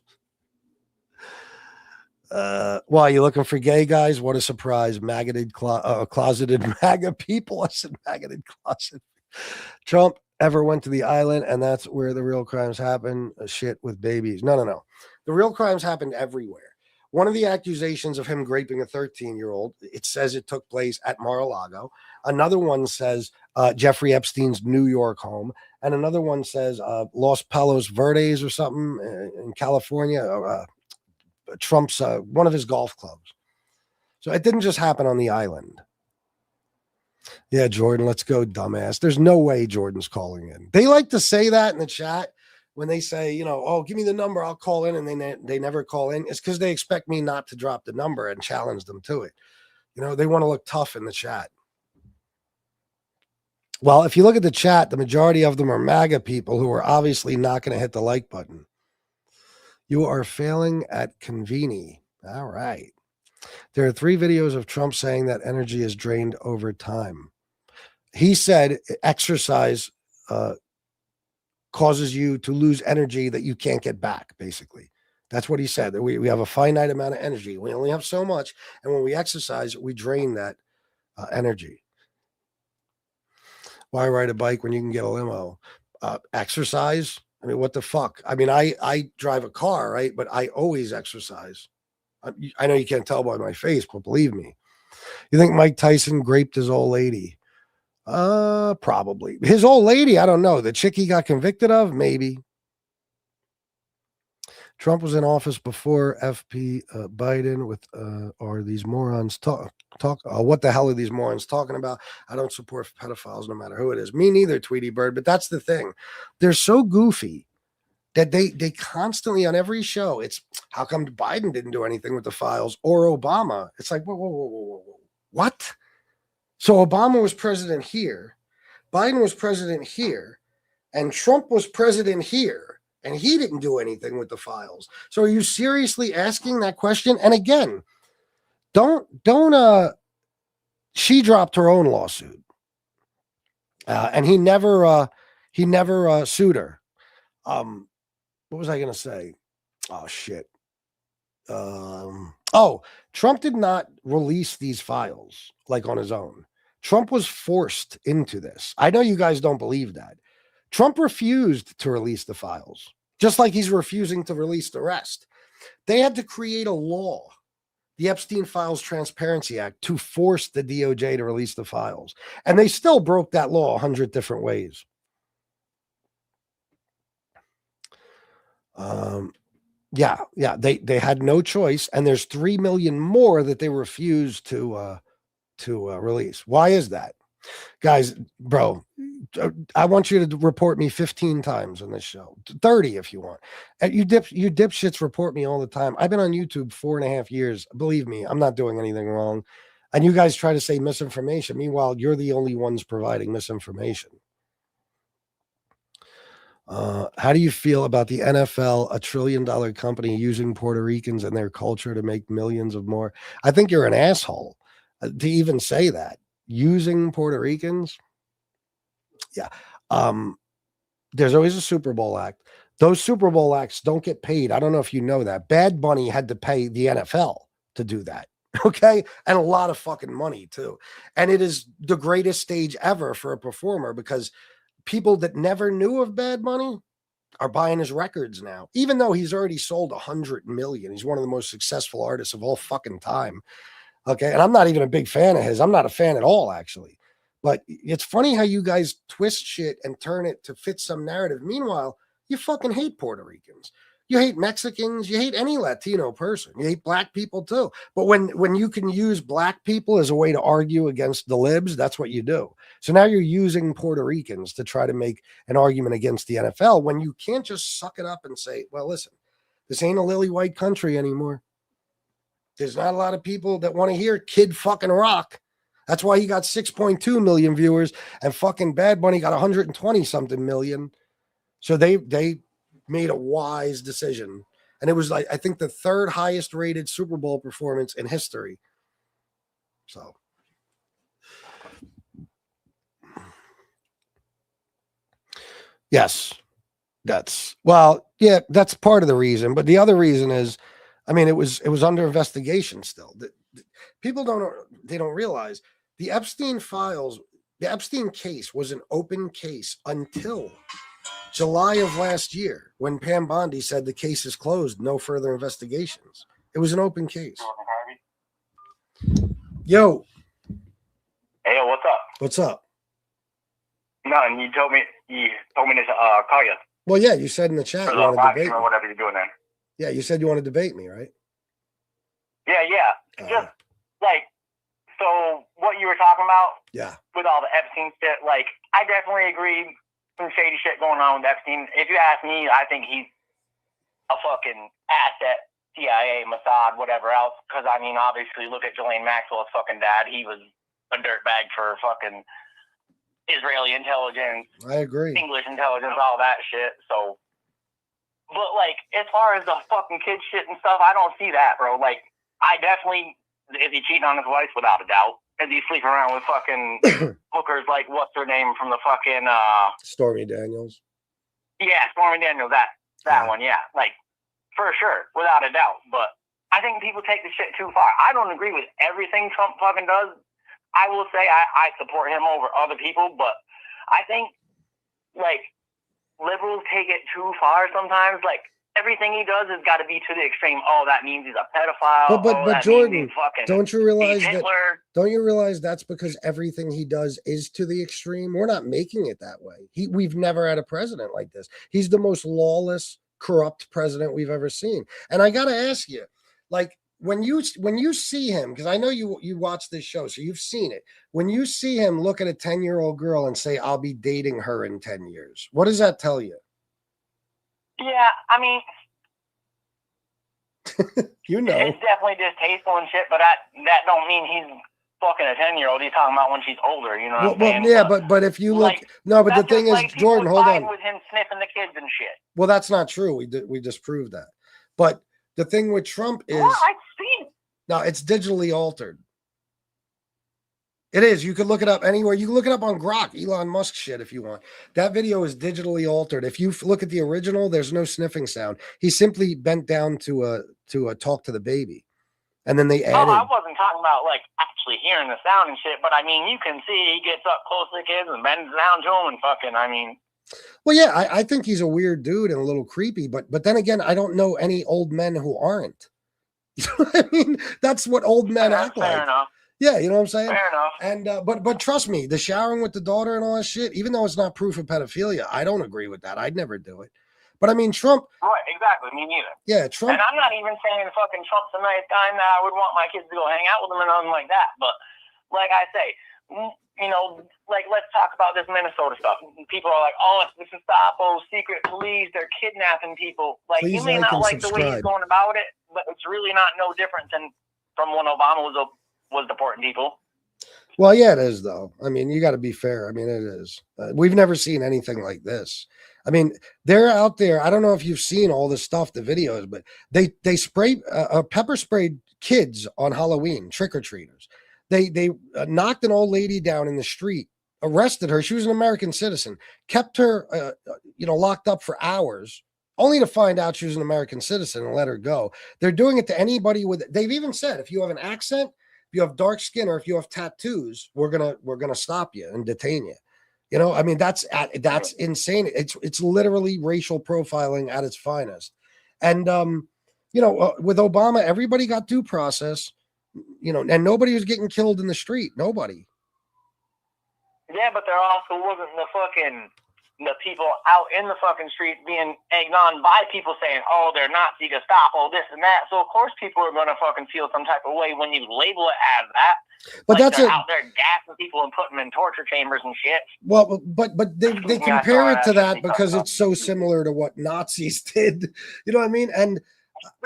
Why, you looking for gay guys? What a surprise. Closeted MAGA people. I said maggoted closet. Trump ever went to the island, and that's where the real crimes happen. Shit with babies. No. The real crimes happened everywhere. One of the accusations of him raping a 13-year-old, it says it took place at Mar-a-Lago. Another one says Jeffrey Epstein's New York home. And another one says Los Palos Verdes or something in California. Trump's one of his golf clubs. So it didn't just happen on the island. Yeah, Jordan, let's go, dumbass. There's no way Jordan's calling in. They like to say that in the chat when they say, oh, give me the number, I'll call in, and they never call in. It's because they expect me not to drop the number and challenge them to it. They want to look tough in the chat. Well, if you look at the chat, the majority of them are MAGA people who are obviously not going to hit the like button. You are failing at convening. All right. There are 3 videos of Trump saying that energy is drained over time. He said exercise causes you to lose energy that you can't get back, basically. That's what he said. We have a finite amount of energy. We only have so much. And when we exercise, we drain that energy. Why ride a bike when you can get a limo? Exercise? I mean, what the fuck? I mean, I drive a car, right? But I always exercise. I know you can't tell by my face, but believe me. You think Mike Tyson raped his old lady? Probably. His old lady, I don't know. The chick he got convicted of? Maybe. Trump was in office before FP Biden with, are these morons talk? What the hell are these morons talking about? I don't support pedophiles no matter who it is. Me neither, Tweety Bird, but that's the thing. They're so goofy that they constantly on every show, it's how come Biden didn't do anything with the files or Obama? It's like, whoa. What? So Obama was president here, Biden was president here, and Trump was president here, and he didn't do anything with the files. So are you seriously asking that question? And again, don't she dropped her own lawsuit. And he never sued her. What was I going to say? Oh, shit. Trump did not release these files like on his own. Trump was forced into this. I know you guys don't believe that. Trump refused to release the files, just like he's refusing to release the rest. They had to create a law, the Epstein Files Transparency Act, to force the DOJ to release the files. And they still broke that law 100 different ways. They had no choice, and there's 3 million more that they refused to release. Why is that? Guys, bro, I want you to report me 15 times on this show, 30 if you want. You dipshits report me all the time. I've been on YouTube 4.5 years. Believe me, I'm not doing anything wrong. And you guys try to say misinformation. Meanwhile, you're the only ones providing misinformation. How do you feel about the NFL, a $1 trillion company, using Puerto Ricans and their culture to make millions of more? I think you're an asshole to even say that. Using Puerto Ricans. Yeah. There's always a Super Bowl act. Those Super Bowl acts don't get paid. I don't know if you know that. Bad Bunny had to pay the NFL to do that. Okay. And a lot of fucking money too. And it is the greatest stage ever for a performer because people that never knew of Bad Bunny are buying his records now, even though he's already sold 100 million. He's one of the most successful artists of all fucking time. Okay. And I'm not even a big fan of his. I'm not a fan at all, actually. But it's funny how you guys twist shit and turn it to fit some narrative. Meanwhile, you fucking hate Puerto Ricans. You hate Mexicans. You hate any Latino person. You hate black people too. But when you can use black people as a way to argue against the libs, that's what you do. So now you're using Puerto Ricans to try to make an argument against the NFL when you can't just suck it up and say, well, listen, this ain't a lily white country anymore. There's not a lot of people that want to hear Kid fucking Rock. That's why he got 6.2 million viewers and fucking Bad Bunny got 120 something million. So they made a wise decision. And it was like, I think the third highest rated Super Bowl performance in history. So. Yes, that's part of the reason. But the other reason is, I mean, it was under investigation still. People don't realize the Epstein files, the Epstein case was an open case until July of last year when Pam Bondi said the case is closed, no further investigations. It was an open case. Yo. Hey, yo, what's up? What's up? Nothing. You told me to call you. Well, yeah, you said in the chat you want to debate me. Or whatever you're doing there. Yeah, you said you want to debate me, right? Yeah. Just like, so what you were talking about. Yeah. With all the Epstein shit, like, I definitely agree. Some shady shit going on with Epstein. If you ask me, I think he's a fucking asset. CIA, Mossad, whatever else. Because I mean, obviously, look at Ghislaine Maxwell's fucking dad. He was a dirtbag for fucking Israeli intelligence. I agree. English intelligence, all that shit. So, but like, as far as the fucking kid shit and stuff, I don't see that, bro. Like, I definitely, is he cheating on his wife? Without a doubt. Is he sleeping around with fucking hookers like, what's her name from the fucking, Stormy Daniels. Yeah, Stormy Daniels, that one, yeah. Like, for sure, without a doubt. But I think people take the shit too far. I don't agree with everything Trump fucking does. I will say I support him over other people, but I think, like, liberals take it too far sometimes. Like, everything he does has got to be to the extreme. Oh, that means he's a pedophile. But Jordan, don't you realize that's because everything he does is to the extreme? We're not making it that way. We've never had a president like this. He's the most lawless, corrupt president we've ever seen. And I got to ask you, like, when you see him, because I know you watch this show, so you've seen it. When you see him look at a 10-year-old girl and say, I'll be dating her in 10 years, what does that tell you? Yeah, I mean, You know. it's definitely distasteful and shit, but that don't mean he's fucking a 10-year-old. He's talking about when she's older, you know what I'm saying? Yeah, but if you look, like, no, but the that's thing just is, like people Jordan, hold fight on. with him sniffing the kids and shit. Well, that's not true. We just proved that. But the thing with Trump is, Well, I've seen. no, it's digitally altered. It is. You can look it up anywhere. You can look it up on Grok, Elon Musk shit, if you want. That video is digitally altered. If you look at the original, there's no sniffing sound. He simply bent down to talk to the baby, and then they Oh, added. I wasn't talking about like actually hearing the sound and shit, but I mean, you can see he gets up close to the kids and bends down to them and fucking. I mean, Well, yeah, I think he's a weird dude and a little creepy, but then again, I don't know any old men who aren't. You know what I mean? That's what old men act like. fair enough. Yeah, you know what I'm saying? Fair enough. And but trust me, the showering with the daughter and all that shit, even though it's not proof of pedophilia, I don't agree with that. I'd never do it. But I mean, Trump. Right, exactly. Me neither. Yeah, Trump. And I'm not even saying fucking Trump's a nice guy and that I would want my kids to go hang out with him or nothing like that. But like I say, you know, like let's talk about this Minnesota stuff. People are like, oh, it's the Gestapo, secret police, they're kidnapping people. Like, Please you may like not and like the way he's subscribe. going about it, but it's really not no different than from when Obama was deporting people. Well, yeah, it is though. I mean, you got to be fair. I mean, it is. We've never seen anything like this. I mean, they're out there. I don't know if you've seen all this stuff, the videos, but they sprayed pepper sprayed kids on Halloween, trick or treaters. They knocked an old lady down in the street, arrested her. She was an American citizen, kept her locked up for hours, only to find out she was an American citizen and let her go. They're doing it to anybody with. They've even said if you have an accent, if you have dark skin, or if you have tattoos, we're gonna stop you and detain you. You know, I mean, that's insane. It's literally racial profiling at its finest. And with Obama, everybody got due process. You know, and nobody was getting killed in the street. Nobody. Yeah, but there also wasn't the people out in the fucking street being egged on by people saying, oh, they're Nazi, Gestapo, this and that. So, of course, people are going to fucking feel some type of way when you label it as that. But like that's out there gassing people and putting them in torture chambers and shit. Well, but they compare it to that because it's so similar to what Nazis did. You know what I mean? And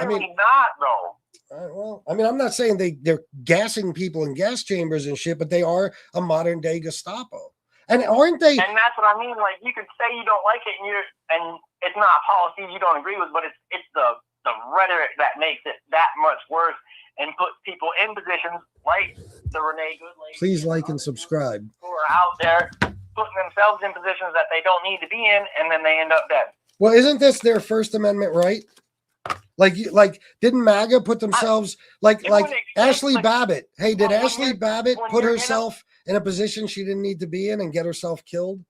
I mean, not though. Well, I mean, I'm not saying they're gassing people in gas chambers and shit, but they are a modern day Gestapo. And aren't they? And that's what I mean. Like, you could say you don't like it, and it's not policies you don't agree with, but it's the rhetoric that makes it that much worse and puts people in positions like the Renee Good lady. Please like and subscribe. Who are out there putting themselves in positions that they don't need to be in, and then they end up dead. Well, isn't this their First Amendment right? Like didn't MAGA put themselves like Ashley Babbitt? Hey, did Ashley Babbitt put herself in a position she didn't need to be in and get herself killed?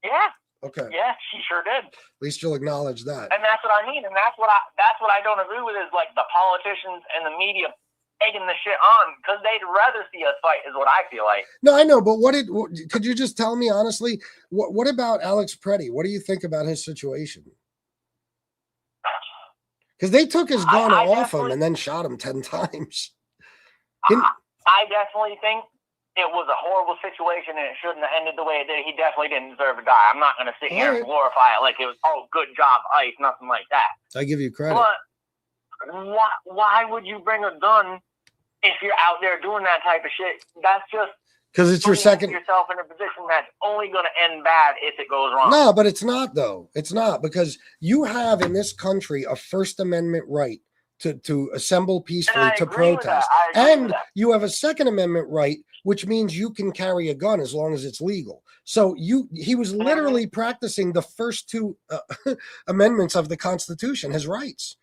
Yeah. Okay. Yeah, she sure did. At least you'll acknowledge that. And that's what I mean, and that's what I don't agree with is like the politicians and the media egging the shit on because they'd rather see us fight, is what I feel like. No, I know, but could you just tell me honestly? What about Alex Preddy? What do you think about his situation? Because they took his gun off him and then shot him 10 times. I definitely think it was a horrible situation and it shouldn't have ended the way it did. He definitely didn't deserve to die. I'm not going to sit here and glorify it like it was, oh, good job, ICE, nothing like that. I give you credit. But why would you bring a gun if you're out there doing that type of shit? That's just because it's your second. Yourself in a position that's only going to end bad if it goes wrong. No, but it's not though. It's not because you have in this country a First Amendment right to assemble peacefully, to protest, and you have a Second Amendment right, which means you can carry a gun as long as it's legal. So he was literally practicing the first two amendments of the Constitution, his rights.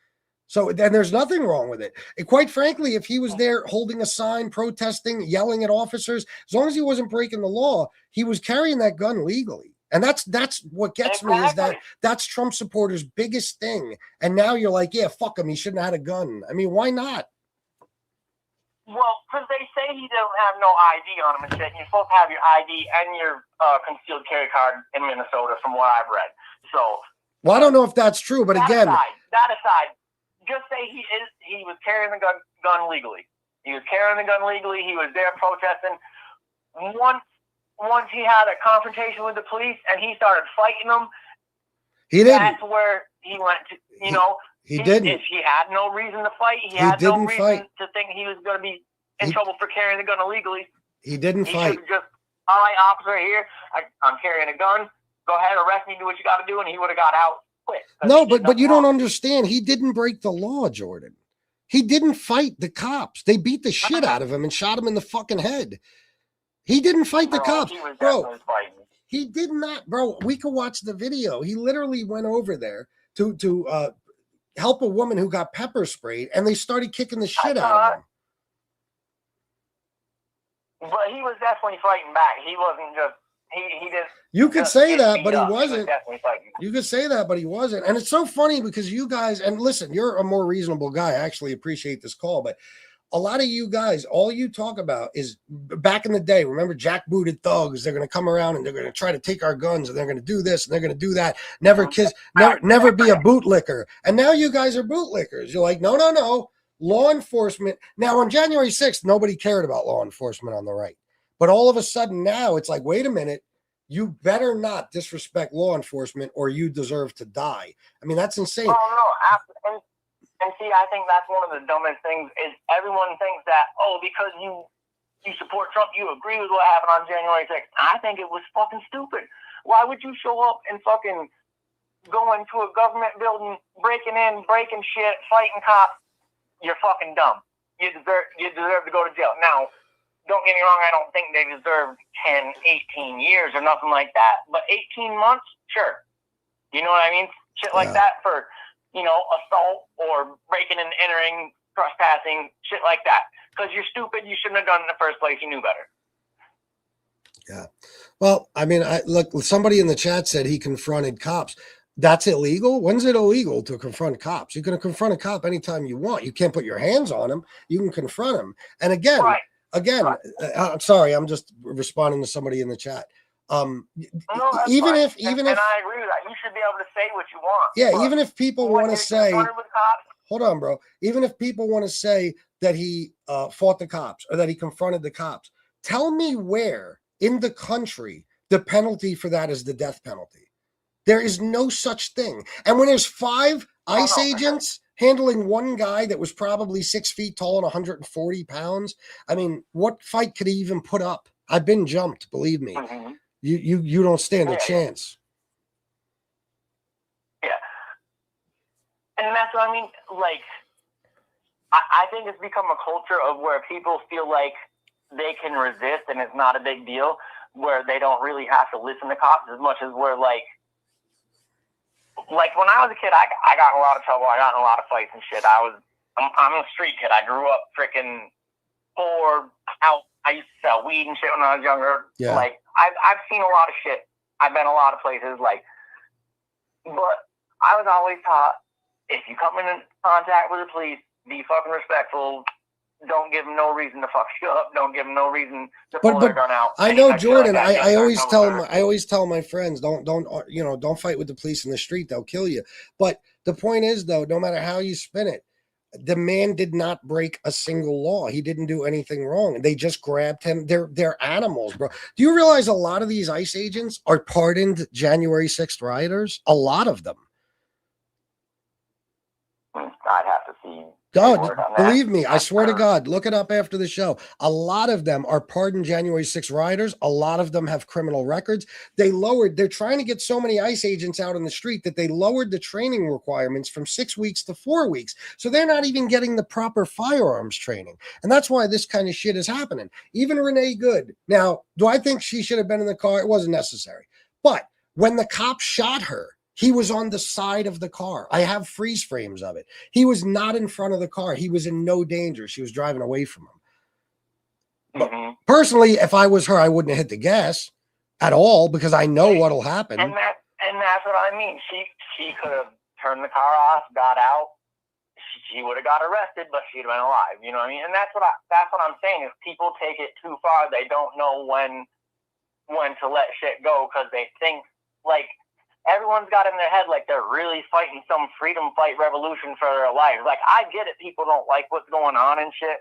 So then there's nothing wrong with it. And quite frankly, if he was there holding a sign, protesting, yelling at officers, as long as he wasn't breaking the law, he was carrying that gun legally. And that's what gets me is that's Trump supporters' biggest thing. And now you're like, yeah, fuck him. He shouldn't have had a gun. I mean, why not? Well, because they say he don't have no ID on him and shit. You're supposed to have your ID and your concealed carry card in Minnesota, from what I've read. So, well, I don't know if that's true, but again, that aside, just say he was carrying the gun legally. He was carrying the gun legally. He was there protesting. Once he had a confrontation with the police and he started fighting them, He didn't. That's where he went to. You know, he didn't. If he had no reason to fight, he He had no didn't reason fight. to think he was going to be in trouble for carrying a gun illegally. He didn't He fight. should have just, all right, officer, here, I'm carrying a gun. Go ahead, arrest me, do what you got to do, and he would have got out quick. No, but you don't understand. He didn't break the law, Jordan. He didn't fight the cops. They beat the shit out of him and shot him in the fucking head. He didn't fight the cops, He was bro. definitely fighting. He did not, bro. We could watch the video. He literally went over there to help a woman who got pepper sprayed, and they started kicking the shit out of him. But he was definitely fighting back. He wasn't just he didn't. You could say that, but he wasn't. He was definitely fighting. You could say that, but he wasn't. And it's so funny because you guys, and listen, you're a more reasonable guy. I actually appreciate this call, but a lot of you guys, all you talk about is back in the day. Remember jackbooted thugs? They're going to come around and they're going to try to take our guns and they're going to do this and they're going to do that. Never kiss, never be a bootlicker. And now you guys are bootlickers. You're like, no. Law enforcement. Now on January 6th, nobody cared about law enforcement on the right. But all of a sudden now it's like, wait a minute, you better not disrespect law enforcement or you deserve to die. I mean, that's insane. Oh, no. And see, I think that's one of the dumbest things is everyone thinks that, because you support Trump, you agree with what happened on January 6th. I think it was fucking stupid. Why would you show up and fucking go into a government building, breaking in, breaking shit, fighting cops? You're fucking dumb. You deserve to go to jail. Now, don't get me wrong, I don't think they deserve 10, 18 years or nothing like that. But 18 months, sure. You know what I mean? Shit like that for, assault or breaking and entering, trespassing, shit like that. Because you're stupid, you shouldn't have done it in the first place. You knew better. Yeah. Well, I mean, look, somebody in the chat said he confronted cops. That's illegal. When's it illegal to confront cops? You can confront a cop anytime you want. You can't put your hands on him. You can confront him. And again, I'm sorry, I'm just responding to somebody in the chat. Even if I agree with that, you should be able to say what you want. Yeah, even if people want to say, hold on, bro. Even if people want to say that he fought the cops or that he confronted the cops, tell me where in the country the penalty for that is the death penalty. There is no such thing. And when there's 5 ICE agents handling one guy that was probably 6 feet tall and 140 pounds, I mean, what fight could he even put up? I've been jumped, believe me. Mm-hmm. You don't stand a chance. Yeah. And that's what I mean. Like, I think it's become a culture of where people feel like they can resist and it's not a big deal, where they don't really have to listen to cops as much as we're like when I was a kid, I got in a lot of trouble. I got in a lot of fights and shit. I'm a street kid. I grew up freaking poor, out. I used to sell weed and shit when I was younger. Yeah. Like, I've seen a lot of shit. I've been a lot of places. Like, but I was always taught, if you come in contact with the police, be fucking respectful. Don't give them no reason to fuck you up. Don't give them no reason to pull their gun out. I know, Jordan. I always tell my friends, don't fight with the police in the street. They'll kill you. But the point is, though, no matter how you spin it, the man did not break a single law. He didn't do anything wrong. They just grabbed him. They're animals, bro. Do you realize a lot of these ICE agents are pardoned January 6th rioters? A lot of them. I'd have to see. God, believe me, I swear to God, look it up after the show. A lot of them are pardoned January 6th rioters. A lot of them have criminal records. They're trying to get so many ICE agents out on the street that they lowered the training requirements from 6 weeks to 4 weeks. So they're not even getting the proper firearms training. And that's why this kind of shit is happening. Even Renee Good. Now, do I think she should have been in the car? It wasn't necessary. But when the cop shot her, he was on the side of the car. I have freeze frames of it. He was not in front of the car. He was in no danger. She was driving away from him. But personally, if I was her, I wouldn't have hit the gas at all because I know what'll happen. And that's what I mean. She could have turned the car off, got out. She would have got arrested, but she'd have been alive. You know what I mean? And that's what I'm saying. If people take it too far, they don't know when to let shit go because they think like. Everyone's got in their head like they're really fighting some freedom fight revolution for their lives. Like, I get it. People don't like what's going on and shit.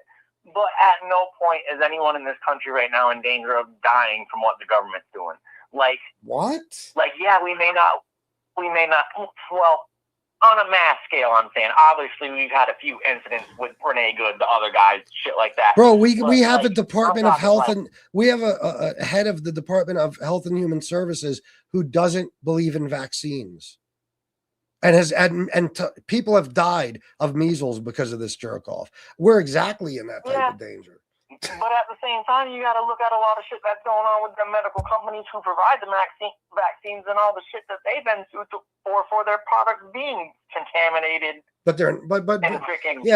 But at no point is anyone in this country right now in danger of dying from what the government's doing. Like, what? Like, yeah, we may not. we may not, well, on a mass scale, I'm saying, obviously we've had a few incidents with Renee Good, the other guys, shit like that. Bro, we But, have like, a Department I'm of Health, talking, and we have a head of the Department of Health and Human Services who doesn't believe in vaccines, and people have died of measles because of this jerk off. We're exactly in that type of danger. But at the same time, you got to look at a lot of shit that's going on with the medical companies who provide the vaccines and all the shit that they've been through for their products being contaminated. But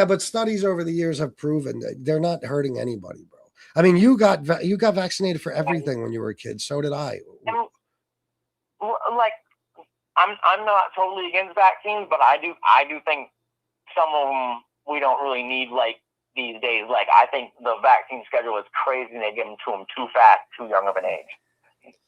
but studies over the years have proven that they're not hurting anybody, bro. I mean, you got vaccinated for everything when you were a kid. So did I. And, like, I'm not totally against vaccines, but I do think some of them we don't really need, like, these days. Like, I think the vaccine schedule is crazy and they give them to them too fast, too young of an age,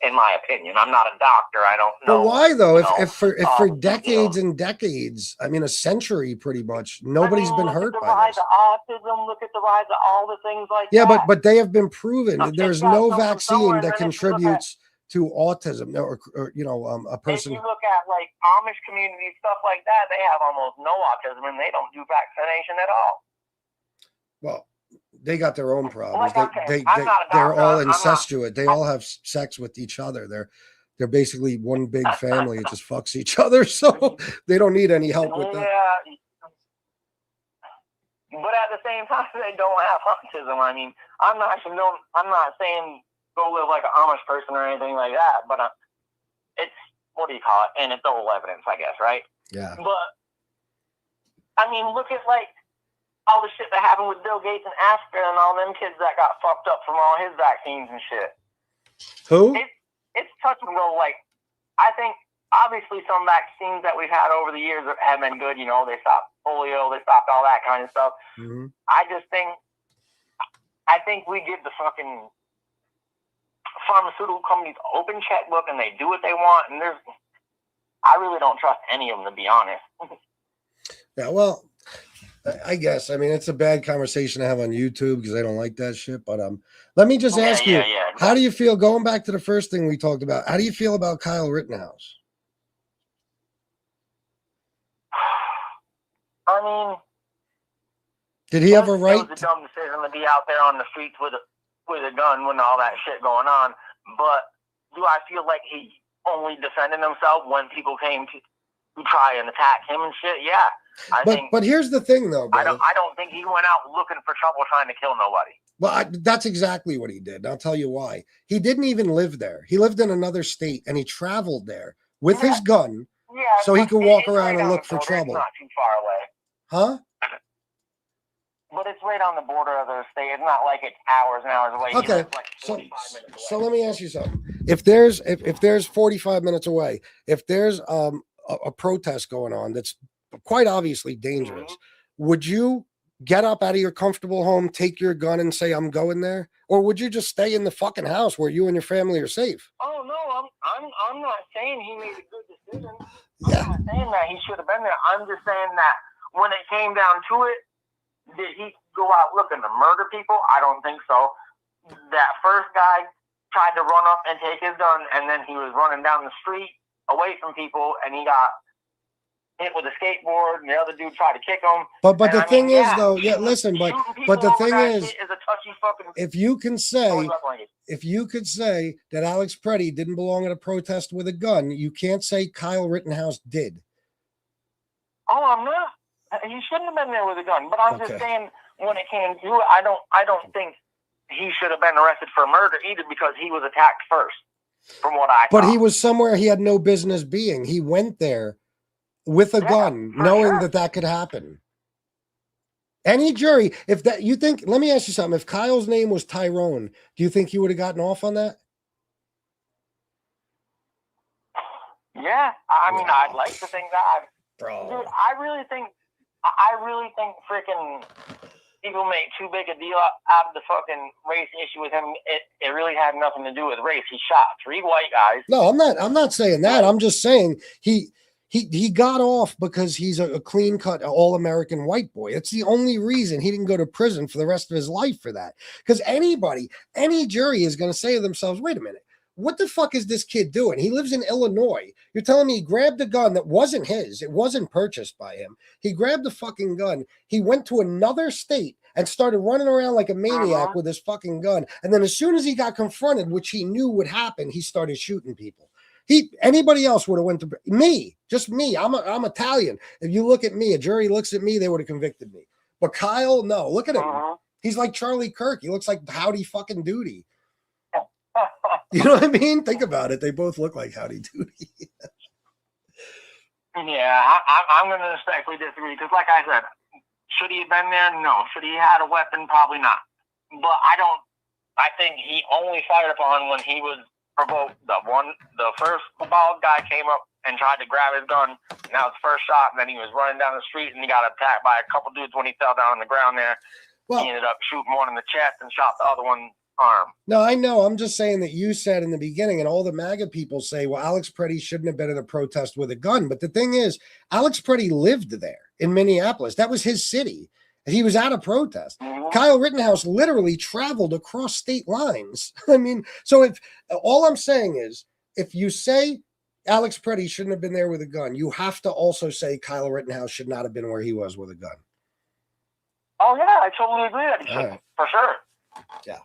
in my opinion. I'm not a doctor. I don't know. But why though? If for decades and decades, I mean a century pretty much, nobody's been hurt by this. Look at the rise of autism, look at the rise of all the things like that. Yeah, but they have been proven that there's no vaccine that contributes to autism or a person. If you look at like Amish community, stuff like that, they have almost no autism and they don't do vaccination at all. Well, they got their own problems. Like they're all incestuous. They all have sex with each other. They're basically one big family. It just fucks each other, so they don't need any help with that. Yeah, but at the same time, they don't have autism. I mean, I'm not saying go live like an Amish person or anything like that, but it's, what do you call it? Anecdotal evidence, I guess, right? Yeah. But I mean, look at like all the shit that happened with Bill Gates in Africa and all them kids that got fucked up from all his vaccines and shit. Who? It's touch and go. Like, I think obviously some vaccines that we've had over the years have been good. You know, they stopped polio, they stopped all that kind of stuff. Mm-hmm. I think we give the fucking pharmaceutical companies open checkbook and they do what they want. And I really don't trust any of them, to be honest. Yeah, well, I guess. I mean, it's a bad conversation to have on YouTube because I don't like that shit. But let me just ask you, how do you feel, going back to the first thing we talked about, how do you feel about Kyle Rittenhouse? I mean, did he have a right? It was a dumb decision to be out there on the streets with a gun when all that shit going on. But do I feel like he only defended himself when people came to try and attack him and shit? Yeah. But here's the thing, though, bro. I don't think he went out looking for trouble trying to kill nobody. Well, that's exactly what he did. And I'll tell you why. He didn't even live there. He lived in another state, and he traveled there with his gun so he could walk around and look for trouble. It's not too far away. Huh? But it's right on the border of the state. It's not like it's hours and hours away. Okay. Like 45 minutes away. So let me ask you something. If there's 45 minutes away, if there's a protest going on that's quite obviously dangerous, would you get up out of your comfortable home, take your gun, and say, I'm going there? Or would you just stay in the fucking house where you and your family are safe? Oh, no, I'm not saying he made a good decision. Yeah. I'm not saying that he should have been there. I'm just saying that when it came down to it, did he go out looking to murder people? I don't think so. That first guy tried to run up and take his gun, and then he was running down the street away from people, and he got hit with a skateboard, and the other dude tried to kick him. But the thing is, though, listen, but the thing is, if you could say that Alex Preddy didn't belong at a protest with a gun, you can't say Kyle Rittenhouse did. Oh, I'm not. He shouldn't have been there with a gun. But I'm just saying, when it came to it, I don't think he should have been arrested for murder either, because he was attacked first, from what I But he was somewhere he had no business being. He went there with a gun, knowing that could happen. Any jury, let me ask you something. If Kyle's name was Tyrone, do you think he would have gotten off on that? Yeah. I mean, I'd like to think that. Bro. Dude, I really think freaking people make too big a deal out of the fucking race issue with him. It really had nothing to do with race. He shot 3 white guys. No, I'm not saying that. I'm just saying he got off because he's a clean-cut, all-American white boy. It's the only reason he didn't go to prison for the rest of his life for that. Because any jury is going to say to themselves, wait a minute, what the fuck is this kid doing? He lives in Illinois. You're telling me he grabbed a gun that wasn't his. It wasn't purchased by him. He grabbed the fucking gun. He went to another state and started running around like a maniac with his fucking gun. And then as soon as he got confronted, which he knew would happen, he started shooting people. Anybody else would have went to me, just me. I'm Italian. If you look at me, a jury looks at me, they would have convicted me. But Kyle, no, look at him. He's like Charlie Kirk. He looks like Howdy fucking Doody. You know what I mean? Think about it. They both look like Howdy Doody. Yeah, I'm going to respectfully disagree because, like I said, should he have been there? No. Should he have had a weapon? Probably not. But I think he only fired upon when he was provoked. The first bald guy came up and tried to grab his gun, and that was the first shot, and then he was running down the street, and he got attacked by a couple dudes when he fell down on the ground there. Well, he ended up shooting one in the chest and shot the other one arm. No, I know. I'm just saying that you said in the beginning, and all the MAGA people say, well, Alex Preddy shouldn't have been at a protest with a gun. But the thing is, Alex Preddy lived there in Minneapolis. That was his city. He was at a protest. Kyle Rittenhouse literally traveled across state lines. I mean, so if all I'm saying is, if you say Alex Preddy shouldn't have been there with a gun, you have to also say Kyle Rittenhouse should not have been where he was with a gun. Oh, yeah, I totally agree that he should, for sure. Yeah.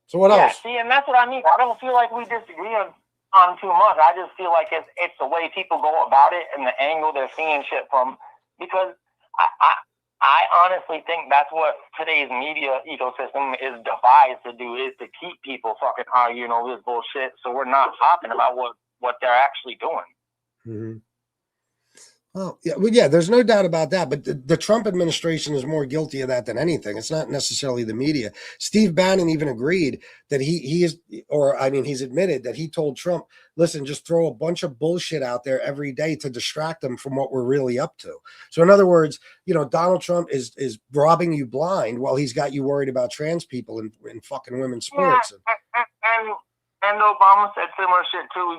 So what else? See, and that's what I mean. I don't feel like we disagree on too much. I just feel like it's the way people go about it and the angle they're seeing shit from. Because I honestly think that's what today's media ecosystem is devised to do, is to keep people fucking arguing over this bullshit so we're not talking about what they're actually doing. Mm-hmm. Well, yeah, there's no doubt about that. But the Trump administration is more guilty of that than anything. It's not necessarily the media. Steve Bannon even agreed that he's admitted that he told Trump, listen, just throw a bunch of bullshit out there every day to distract them from what we're really up to. So in other words, Donald Trump is robbing you blind while he's got you worried about trans people in fucking women's sports. Yeah, and Obama said similar shit too.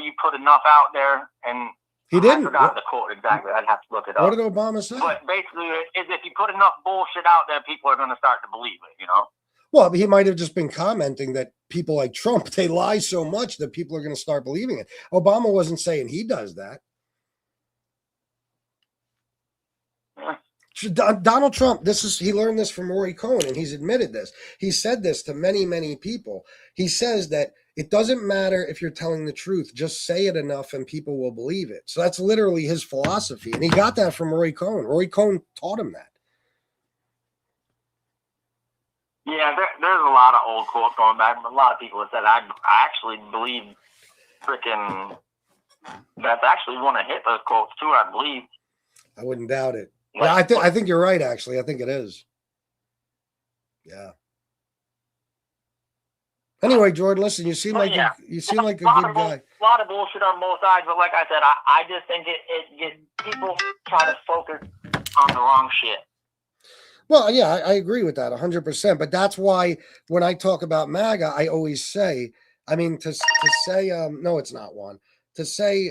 You put enough out there and he didn't. I forgot the quote exactly. I'd have to look it up. What did Obama say? But basically, is if you put enough bullshit out there, people are going to start to believe it, Well, he might have just been commenting that people like Trump, they lie so much that people are going to start believing it. Obama wasn't saying he does that. Donald Trump, he learned this from Rory Cohn, and he's admitted this. He said this to many, many people. He says that it doesn't matter if you're telling the truth, just say it enough and people will believe it. So that's literally his philosophy. And he got that from Rory Cohn. Rory Cohn taught him that. Yeah, there's a lot of old quotes going back. A lot of people have said, I actually believe freaking, that's actually one of Hitler's quotes too, I believe. I wouldn't doubt it. Yeah, I think you're right, actually. I think it is. Yeah. Anyway, Jordan, listen, you seem like a good guy. A lot of bullshit on both sides, but like I said, I just think it gets people try to focus on the wrong shit. Well, yeah, I agree with that 100%. But that's why when I talk about MAGA, I always say, I mean, to say, no, it's not one. To say,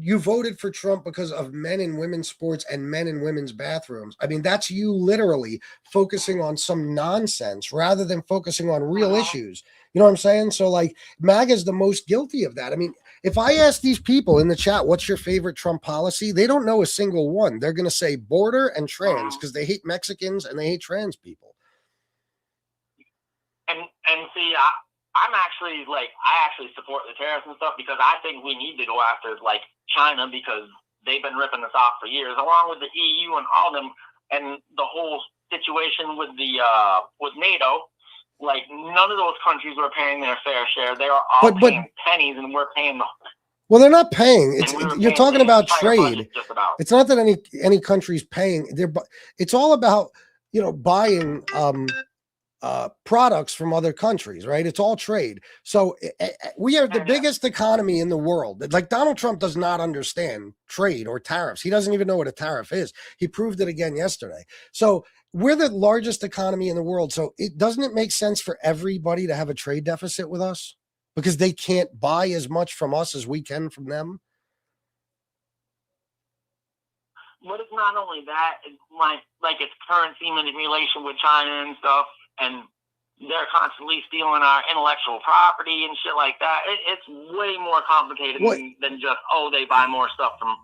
you voted for Trump because of men in women's sports and men in women's bathrooms. I mean, that's you literally focusing on some nonsense rather than focusing on real issues. You know what I'm saying? So like MAGA is the most guilty of that. I mean, if I ask these people in the chat, what's your favorite Trump policy? They don't know a single one. They're going to say border and trans because they hate Mexicans and they hate trans people. And see, I actually support the tariffs and stuff because I think we need to go after like China because they've been ripping us off for years, along with the EU and all them, and the whole situation with with NATO. Like none of those countries were paying their fair share. They are all paying pennies, and we're paying. Well, they're not paying. You're talking about trade. It's not that any country's paying. It's all about buying products from other countries, right? It's all trade. So we are the biggest economy in the world. Like Donald Trump does not understand trade or tariffs. He doesn't even know what a tariff is. He proved it again yesterday. So we're the largest economy in the world. So doesn't it make sense for everybody to have a trade deficit with us because they can't buy as much from us as we can from them? But it's not only that, it's like it's currency manipulation with China and stuff. And they're constantly stealing our intellectual property and shit like that. It's way more complicated than just, they buy more stuff from.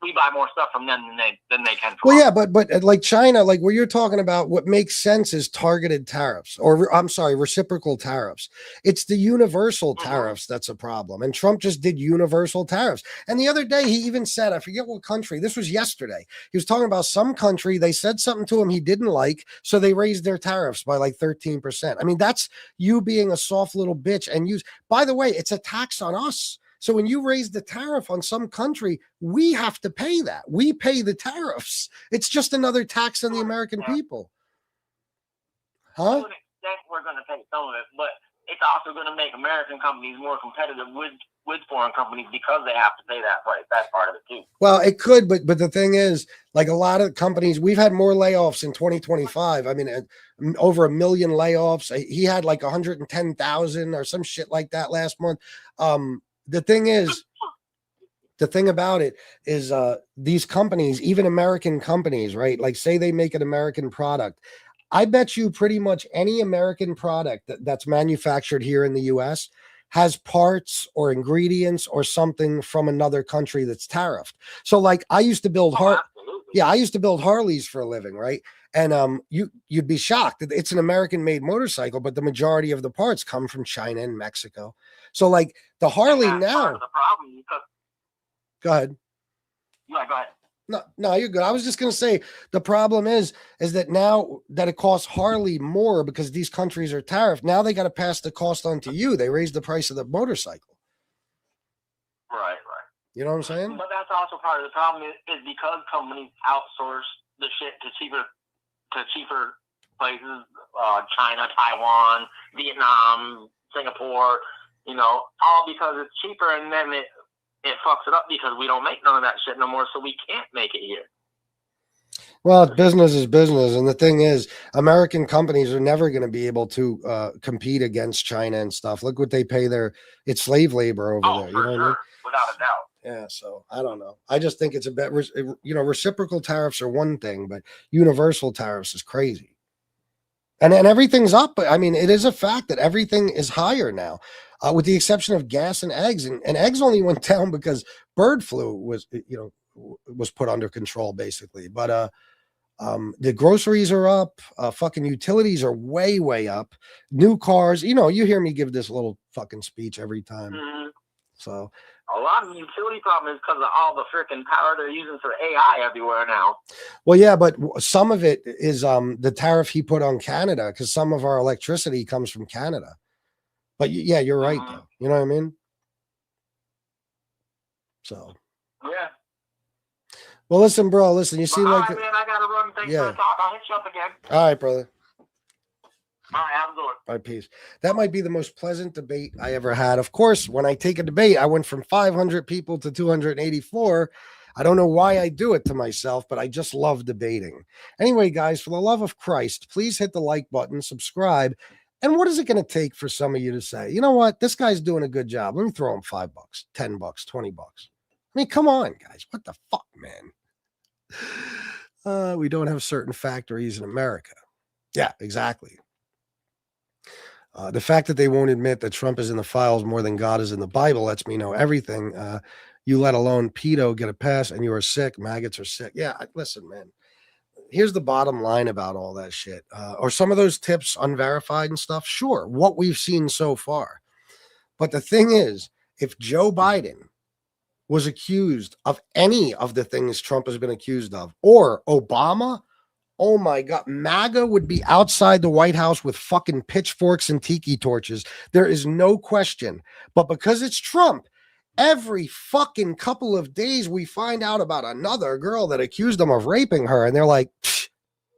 We buy more stuff from them than they can from Well, us. yeah, but like China, like where you're talking about, what makes sense is targeted tariffs, or I'm sorry, reciprocal tariffs. It's the universal tariffs that's a problem. And Trump just did universal tariffs. And the other day, he even said, I forget what country, this was yesterday. He was talking about some country, they said something to him he didn't like, so they raised their tariffs by like 13%. I mean, that's you being a soft little bitch and use, by the way, it's a tax on us. So when you raise the tariff on some country, we have to pay that. We pay the tariffs. It's just another tax on the American people. Huh? To an extent, we're going to pay some of it, but it's also going to make American companies more competitive with foreign companies because they have to pay that price. That's part of it too. Well, it could, but the thing is, like a lot of companies, we've had more layoffs in 2025. I mean, over 1 million layoffs. He had like 110,000 or some shit like that last month. The thing about it is these companies, even American companies, right? Like say they make an American product. I bet you pretty much any American product that's manufactured here in the US has parts or ingredients or something from another country that's tariffed. So like I used to build I used to build Harleys for a living, right? And you'd be shocked. It's an American made motorcycle, but the majority of the parts come from China and Mexico. So like the Harley now. Part of the problem because, go ahead. Yeah, go ahead. No, you're good. I was just going to say the problem is that now that it costs Harley more because these countries are tariffed, now they got to pass the cost on to you. They raise the price of the motorcycle. Right. You know what I'm saying? But that's also part of the problem is because companies outsource the shit to cheaper places, China, Taiwan, Vietnam, Singapore, all because it's cheaper, and then it fucks it up because we don't make none of that shit no more, so we can't make it here. Well, business is business, and the thing is, American companies are never going to be able to compete against China and stuff. Look what they pay it's slave labor over there. You know what I mean? Without a doubt. Yeah, so I don't know. I just think it's a bit, reciprocal tariffs are one thing, but universal tariffs is crazy. And everything's up. I mean, it is a fact that everything is higher now, with the exception of gas and eggs. And eggs only went down because bird flu was put under control, basically. But the groceries are up. Fucking utilities are way, way up. New cars. You hear me give this little fucking speech every time. Mm-hmm. So a lot of the utility problem is because of all the freaking power they're using for AI everywhere now. Well, yeah, but some of it is the tariff he put on Canada, because some of our electricity comes from Canada. But yeah, you're right, though. You know what I mean? So. Yeah. Well, listen, bro. Listen, you seem like. Man, I gotta run. Thanks for the talk. I'll hit you up again. All right, brother. All right, have a good one. All right, peace. That might be the most pleasant debate I ever had. Of course, when I take a debate, I went from 500 people to 284. I don't know why I do it to myself, but I just love debating. Anyway, guys, for the love of Christ, please hit the like button, subscribe. And what is it going to take for some of you to say, you know what? This guy's doing a good job. Let me throw him $5, $10, $20. I mean, come on, guys. What the fuck, man? We don't have certain factories in America. Yeah, exactly. The fact that they won't admit that Trump is in the files more than God is in the Bible lets me know everything. You let alone pedo get a pass and you are sick. Maggots are sick. Yeah, listen, man. Here's the bottom line about all that shit. Or some of those tips unverified and stuff. Sure, what we've seen so far. But the thing is, if Joe Biden was accused of any of the things Trump has been accused of, or Obama, oh my God, MAGA would be outside the White House with fucking pitchforks and tiki torches. There is no question. But because it's Trump, every fucking couple of days we find out about another girl that accused them of raping her. And they're like,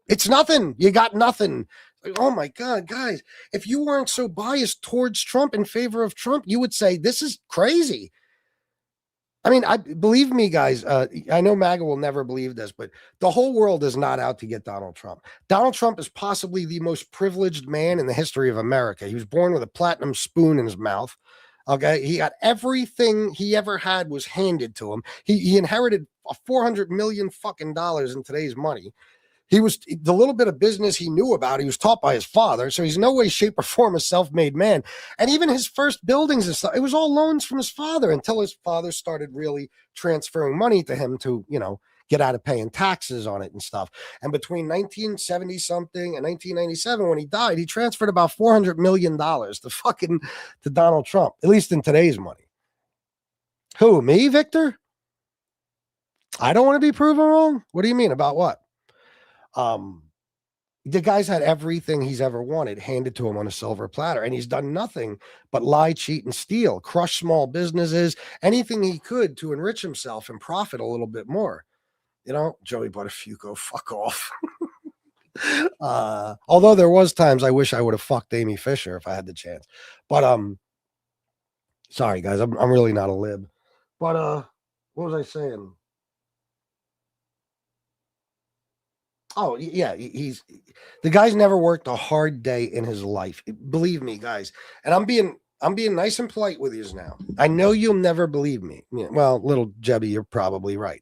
it's nothing. You got nothing. Like, oh my God, guys, if you weren't so biased towards Trump in favor of Trump, you would say, this is crazy. I mean, believe me, guys, I know MAGA will never believe this, but the whole world is not out to get Donald Trump. Donald Trump is possibly the most privileged man in the history of America. He was born with a platinum spoon in his mouth. Okay. He got everything he ever had was handed to him. He inherited $400 million fucking dollars in today's money. He was the little bit of business he knew about. He was taught by his father. So he's no way, shape, or form a self-made man. And even his first buildings and stuff, it was all loans from his father until his father started really transferring money to him to, get out of paying taxes on it and stuff. And between 1970 something and 1997, when he died, he transferred about $400 million to Donald Trump, at least in today's money. Who, me, Victor? I don't want to be proven wrong. What do you mean? About what? The guy's had everything he's ever wanted handed to him on a silver platter, and he's done nothing but lie, cheat, and steal, crush small businesses, anything he could to enrich himself and profit a little bit more. Joey Buttafuoco, fuck off. Although there was times I wish I would have fucked Amy Fisher if I had the chance. But sorry guys, I'm really not a lib. But what was I saying? Oh yeah, he's the guy's never worked a hard day in his life. Believe me, guys. And I'm being nice and polite with you now. I know you'll never believe me. Well, little Jebby, you're probably right.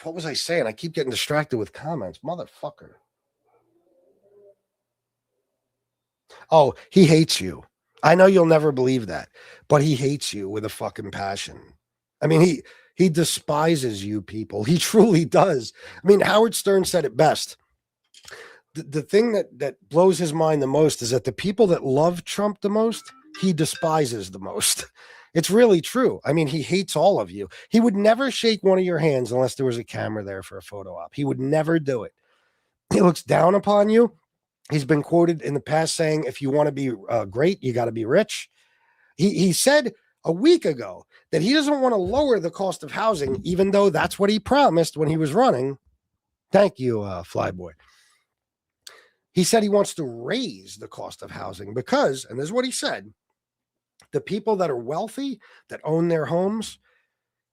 What was I saying? I keep getting distracted with comments, motherfucker. Oh, he hates you. I know you'll never believe that, but he hates you with a fucking passion. I mean, he despises you people. He truly does. I mean, Howard Stern said it best. The thing that blows his mind the most is that the people that love Trump the most, he despises the most. It's really true. I mean, he hates all of you. He would never shake one of your hands unless there was a camera there for a photo op. He would never do it. He looks down upon you. He's been quoted in the past saying, if you want to be great, you got to be rich. He said a week ago that he doesn't want to lower the cost of housing, even though that's what he promised when he was running. Thank you, Flyboy. He said he wants to raise the cost of housing because, and this is what he said, the people that are wealthy, that own their homes,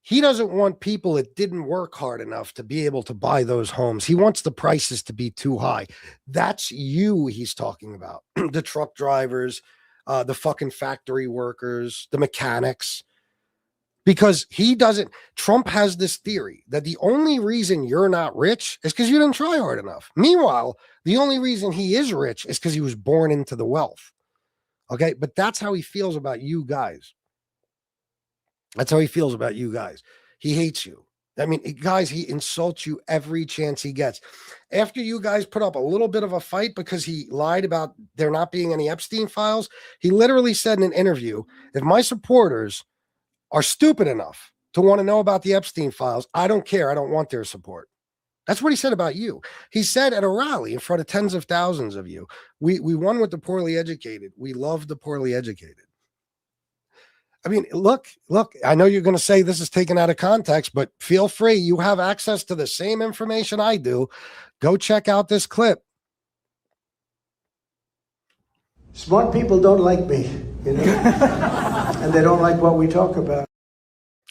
he doesn't want people that didn't work hard enough to be able to buy those homes. He wants the prices to be too high. That's you he's talking about. The truck drivers, the fucking factory workers, the mechanics. Because Trump has this theory that the only reason you're not rich is because you didn't try hard enough. Meanwhile, the only reason he is rich is because he was born into the wealth. Okay, but that's how he feels about you guys. That's how he feels about you guys. He hates you. I mean, guys, he insults you every chance he gets. After you guys put up a little bit of a fight because he lied about there not being any Epstein files, he literally said in an interview, if my supporters are stupid enough to want to know about the Epstein files, I don't care. I don't want their support. That's what he said about you. He said at a rally in front of tens of thousands of you, we won with the poorly educated. We love the poorly educated. I mean, look, I know you're going to say this is taken out of context, but feel free. You have access to the same information I do. Go check out this clip. Smart people don't like me, and they don't like what we talk about.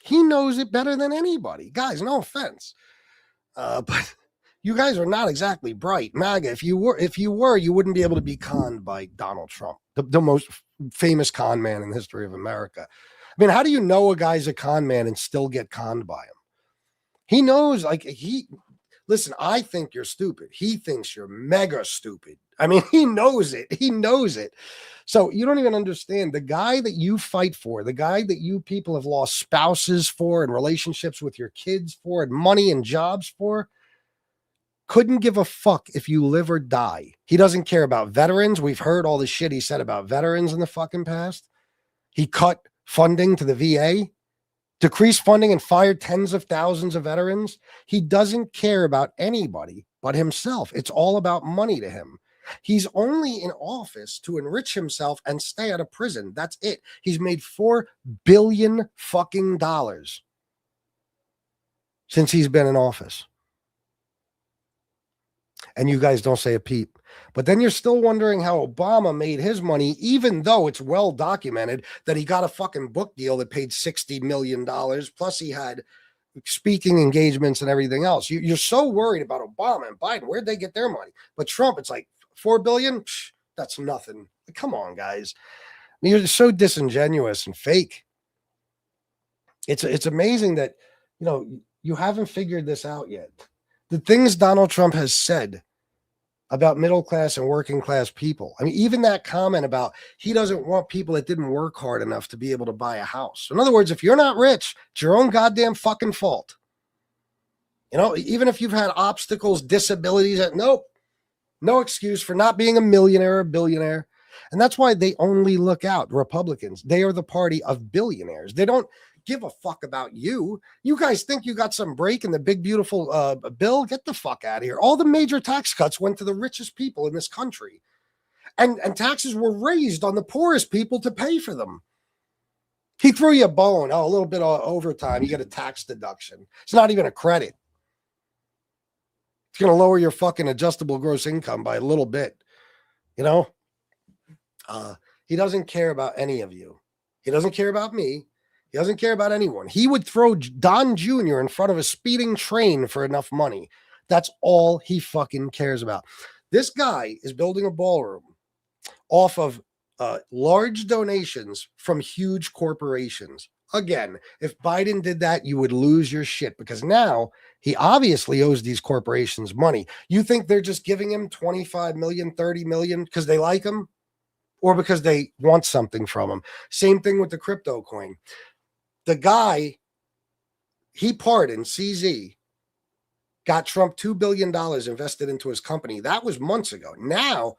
He knows it better than anybody. Guys, no offense. But you guys are not exactly bright. MAGA, if you were, you wouldn't be able to be conned by Donald Trump, the most famous con man in the history of America. I mean, how do you know a guy's a con man and still get conned by him? He knows, listen, I think you're stupid. He thinks you're mega stupid. I mean, he knows it. He knows it. So you don't even understand. The guy that you fight for, the guy that you people have lost spouses for and relationships with your kids for and money and jobs for, couldn't give a fuck if you live or die. He doesn't care about veterans. We've heard all the shit he said about veterans in the fucking past. He cut funding to the VA, decreased funding and fired tens of thousands of veterans. He doesn't care about anybody but himself. It's all about money to him. He's only in office to enrich himself and stay out of prison. That's it. He's made $4 billion fucking dollars since he's been in office. And you guys don't say a peep. But then you're still wondering how Obama made his money, even though it's well documented that he got a fucking book deal that paid $60 million. Plus he had speaking engagements and everything else. You're so worried about Obama and Biden. Where'd they get their money? But Trump, it's like $4 billion. Psh, that's nothing. Come on, guys. You're so disingenuous and fake. It's amazing that, You haven't figured this out yet. The things Donald Trump has said about middle class and working class people. I mean, even that comment about he doesn't want people that didn't work hard enough to be able to buy a house. In other words, if you're not rich, it's your own goddamn fucking fault. You know, even if you've had obstacles, disabilities, nope, no excuse for not being a millionaire or billionaire. And that's why they only look out, Republicans. They are the party of billionaires. They don't give a fuck about you. You guys think you got some break in the big, beautiful bill? Get the fuck out of here. All the major tax cuts went to the richest people in this country. And taxes were raised on the poorest people to pay for them. He threw you a bone. Oh, a little bit of overtime. You get a tax deduction. It's not even a credit. It's going to lower your fucking adjustable gross income by a little bit. You know? He doesn't care about any of you. He doesn't care about me. He doesn't care about anyone. He would throw Don Jr. in front of a speeding train for enough money. That's all he fucking cares about. This guy is building a ballroom off of large donations from huge corporations. Again, if Biden did that, you would lose your shit because now he obviously owes these corporations money. You think they're just giving him 25 million, 30 million because they like him or because they want something from him? Same thing with the crypto coin. The guy, he pardoned, CZ, got Trump $2 billion invested into his company. That was months ago. Now,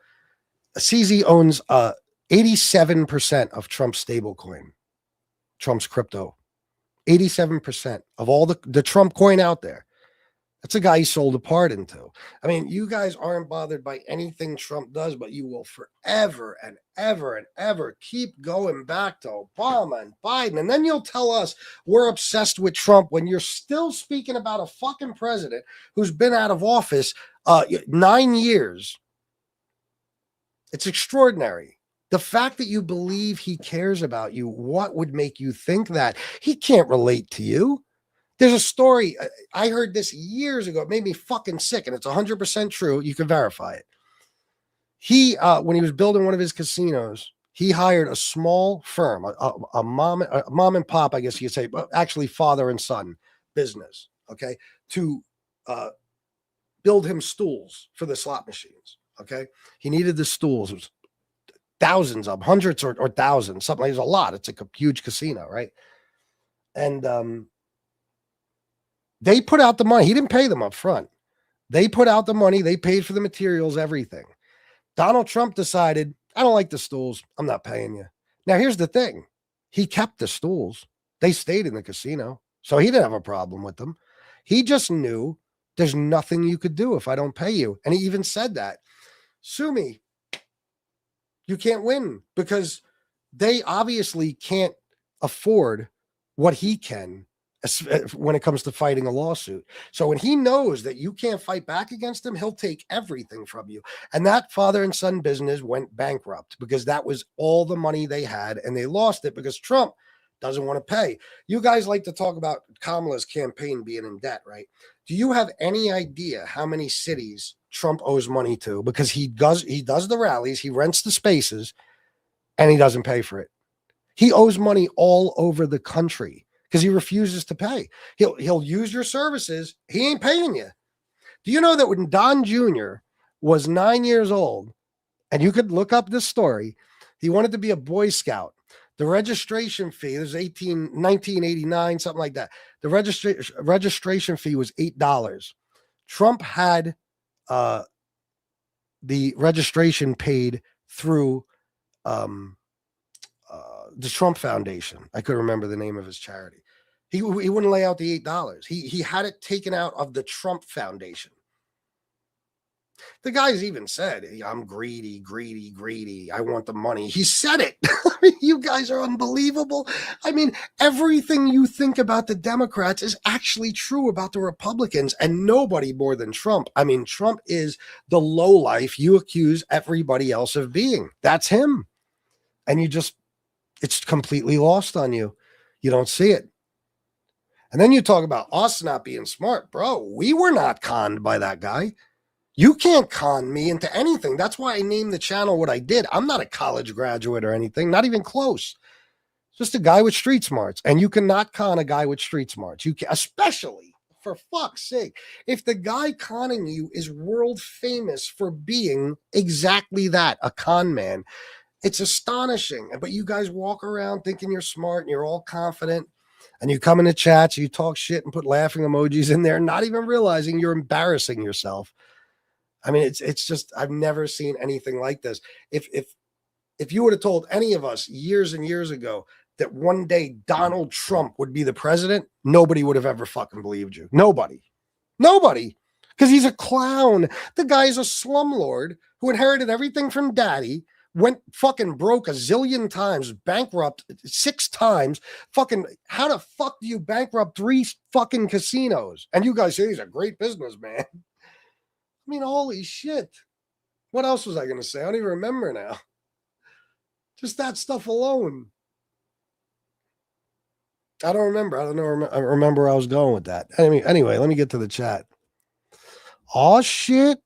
CZ owns 87% of Trump's stablecoin, Trump's crypto. 87% of all the Trump coin out there. That's a guy he sold a pardon to. I mean, you guys aren't bothered by anything Trump does, but you will forever and ever and ever keep going back to Obama and Biden. And then you'll tell us we're obsessed with Trump when you're still speaking about a fucking president who's been out of office 9 years. It's extraordinary. The fact that you believe he cares about you, what would make you think that? He can't relate to you. There's a story. I heard this years ago. It made me fucking sick, and it's 100% true. You can verify it. He, when he was building one of his casinos, he hired a small firm, a mom and pop, I guess you could say, but actually father and son business, okay, to build him stools for the slot machines, okay? He needed the stools. It was thousands of them, hundreds or thousands, something like that. It was a lot. It's like a huge casino, right? And they put out the money. He didn't pay them up front. They put out the money. They paid for the materials, everything. Donald Trump decided, I don't like the stools. I'm not paying you. Now, here's the thing. He kept the stools. They stayed in the casino. So he didn't have a problem with them. He just knew there's nothing you could do if I don't pay you. And he even said that. Sue me. You can't win because they obviously can't afford what he can when it comes to fighting a lawsuit. So when he knows that you can't fight back against him, he'll take everything from you. And that father and son business went bankrupt because that was all the money they had, and they lost it because Trump doesn't want to pay. You guys like to talk about Kamala's campaign being in debt, right? Do you have any idea how many cities Trump owes money to? Because he does the rallies, he rents the spaces, and he doesn't pay for it. He owes money all over the country because he refuses to pay. He'll use your services. He ain't paying you. Do you know that when Don Jr. was 9 years old, and you could look up this story, he wanted to be a Boy Scout. The registration fee, it was 1989, something like that. The registration fee was $8. Trump had the registration paid through the Trump Foundation. I couldn't remember the name of his charity. He wouldn't lay out the $8. He had it taken out of the Trump Foundation. The guy's even said, I'm greedy. I want the money. He said it. You guys are unbelievable. I mean, everything you think about the Democrats is actually true about the Republicans, and nobody more than Trump. I mean, Trump is the lowlife you accuse everybody else of being. That's him. And it's completely lost on you. You don't see it. And then you talk about us not being smart. Bro, we were not conned by that guy. You can't con me into anything. That's why I named the channel what I did. I'm not a college graduate or anything, not even close. Just a guy with street smarts. And you cannot con a guy with street smarts. You can, especially For fuck's sake. If the guy conning you is world famous for being exactly that, a con man, it's astonishing. But you guys walk around thinking you're smart and you're all confident, and you come into chats, you talk shit and put laughing emojis in there, not even realizing you're embarrassing yourself. I mean, it's just, I've never seen anything like this. If you would have told any of us years and years ago that one day Donald Trump would be the president, nobody would have ever fucking believed you. Nobody. Because he's a clown. The guy's a slumlord who inherited everything from daddy, went fucking broke a zillion times, bankrupt 6 times. Fucking, how the fuck do you bankrupt 3 fucking casinos? And you guys say he's a great businessman. I mean, holy shit. What else was I going to say? I don't even remember now. Just that stuff alone. I don't remember. I don't know. I remember where I was going with that. Anyway, let me get to the chat. Oh, shit.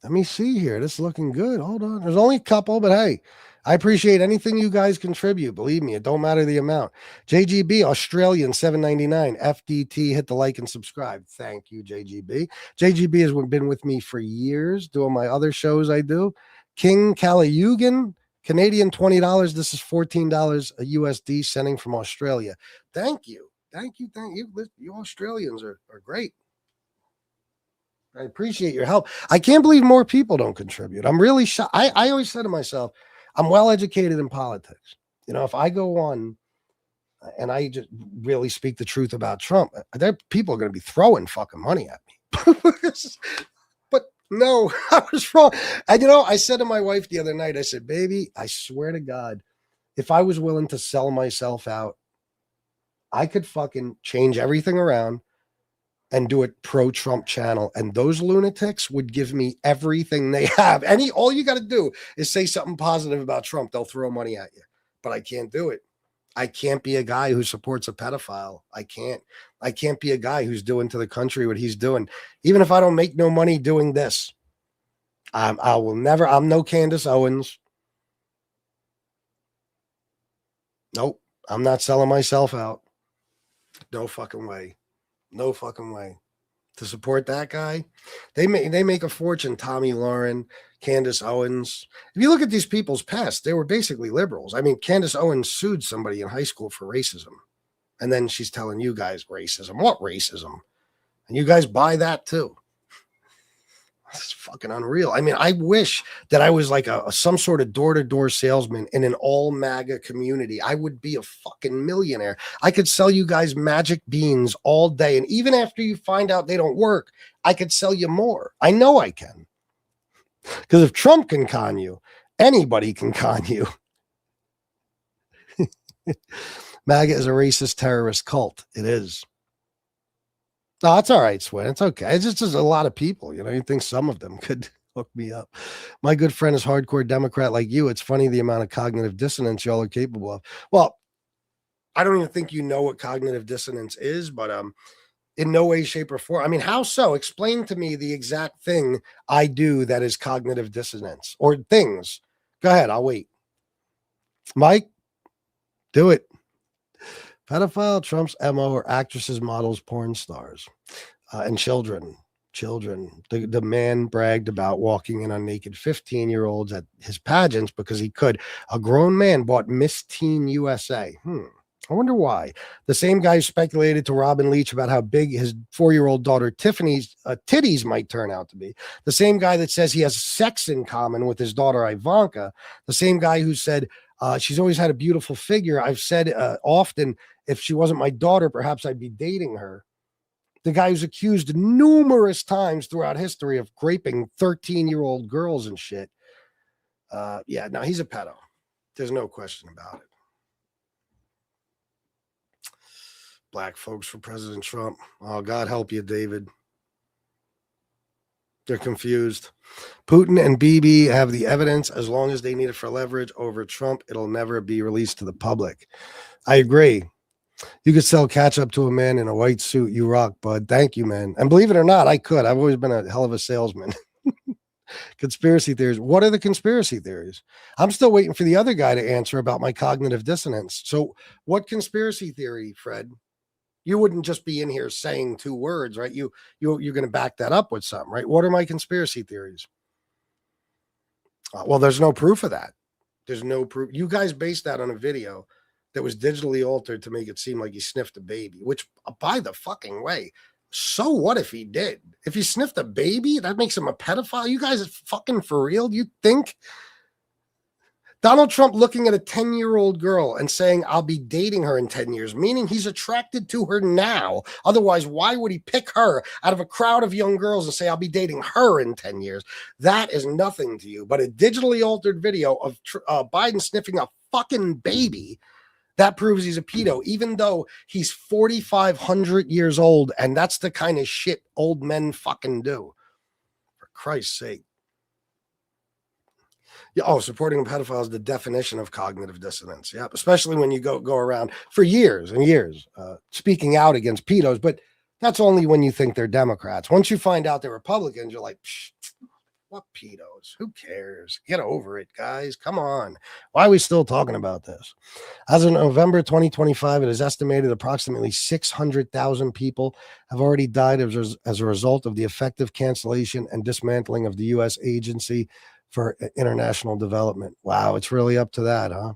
Let me see here. This is looking good. Hold on. There's only a couple, but hey, I appreciate anything you guys contribute. Believe me, it don't matter the amount. JGB, Australian, $7.99. FDT, hit the like and subscribe. Thank you, JGB. JGB has been with me for years, doing my other shows I do. King Calayugan, Canadian, $20. This is $14 a USD, sending from Australia. Thank you. You Australians are great. I appreciate your help. I can't believe more people don't contribute. I'm really shocked. I always said to myself, I'm well educated in politics. You know, if I go on and I just really speak the truth about Trump, there people are going to be throwing fucking money at me. But no, I was wrong. And you know, I said to my wife the other night, I said, baby, I swear to God, if I was willing to sell myself out, I could fucking change everything around and do it pro-Trump channel. And those lunatics would give me everything they have. All you got to do is say something positive about Trump. They'll throw money at you, but I can't do it. I can't be a guy who supports a pedophile. I can't be a guy who's doing to the country what he's doing. Even if I don't make no money doing this, I'm no Candace Owens. Nope. I'm not selling myself out. No fucking way. No fucking way. To support that guy, they make a fortune. Tommy Lauren, Candace Owens. If you look at these people's past, they were basically liberals. I mean, Candace Owens sued somebody in high school for racism. And then she's telling you guys racism. What racism? And you guys buy that too. It's fucking unreal. I mean, I wish that I was like some sort of door-to-door salesman in an all MAGA community. I would be a fucking millionaire. I could sell you guys magic beans all day. And even after you find out they don't work, I could sell you more. I know I can. Because if Trump can con you, anybody can con you. MAGA is a racist terrorist cult. It is. No, it's all right, Swin. It's okay. It's just a lot of people. You know, you think some of them could hook me up. My good friend is hardcore Democrat like you. It's funny the amount of cognitive dissonance y'all are capable of. Well, I don't even think you know what cognitive dissonance is, but in no way, shape, or form. I mean, how so? Explain to me the exact thing I do that is cognitive dissonance or things. Go ahead. I'll wait. Mike, do it. Pedophile, Trump's MO, or actresses, models, porn stars, and children. The man bragged about walking in on naked 15-year-olds at his pageants because he could. A grown man bought Miss Teen USA. I wonder why. The same guy speculated to Robin Leach about how big his 4-year-old daughter Tiffany's titties might turn out to be. The same guy that says he has sex in common with his daughter Ivanka. The same guy who said she's always had a beautiful figure. I've said often, if she wasn't my daughter, perhaps I'd be dating her. The guy who's accused numerous times throughout history of raping 13-year-old girls and shit. Yeah, no, he's a pedo. There's no question about it. Black folks for President Trump. Oh, God help you, David. They're confused. Putin and Bibi have the evidence. As long as they need it for leverage over Trump, it'll never be released to the public. I agree. You could sell ketchup to a man in a white suit. You rock, bud. Thank you, man. And believe it or not, I could. I've always been a hell of a salesman. Conspiracy theories. What are the conspiracy theories? I'm still waiting for the other guy to answer about my cognitive dissonance. So what conspiracy theory, Fred? You wouldn't just be in here saying 2 words, right? You're going to back that up with something, right? What are my conspiracy theories? Well, there's no proof of that. There's no proof. You guys based that on a video that was digitally altered to make it seem like he sniffed a baby, which, by the fucking way, so what if he did? If he sniffed a baby, that makes him a pedophile? You guys are fucking for real? You think? Donald Trump looking at a 10-year-old girl and saying, I'll be dating her in 10 years, meaning he's attracted to her now. Otherwise, why would he pick her out of a crowd of young girls and say, I'll be dating her in 10 years? That is nothing to you. But a digitally altered video of Biden sniffing a fucking baby, that proves he's a pedo, even though he's 4,500 years old. And that's the kind of shit old men fucking do. For Christ's sake. Yeah, oh, supporting a pedophile is the definition of cognitive dissonance. Yeah, especially when you go around for years and years speaking out against pedos. But that's only when you think they're Democrats. Once you find out they're Republicans, you're like, what pedos? Who cares? Get over it, guys. Come on. Why are we still talking about this? As of November 2025, it is estimated approximately 600,000 people have already died as a result of the effective cancellation and dismantling of the U.S. Agency for International Development. Wow, it's really up to that, huh?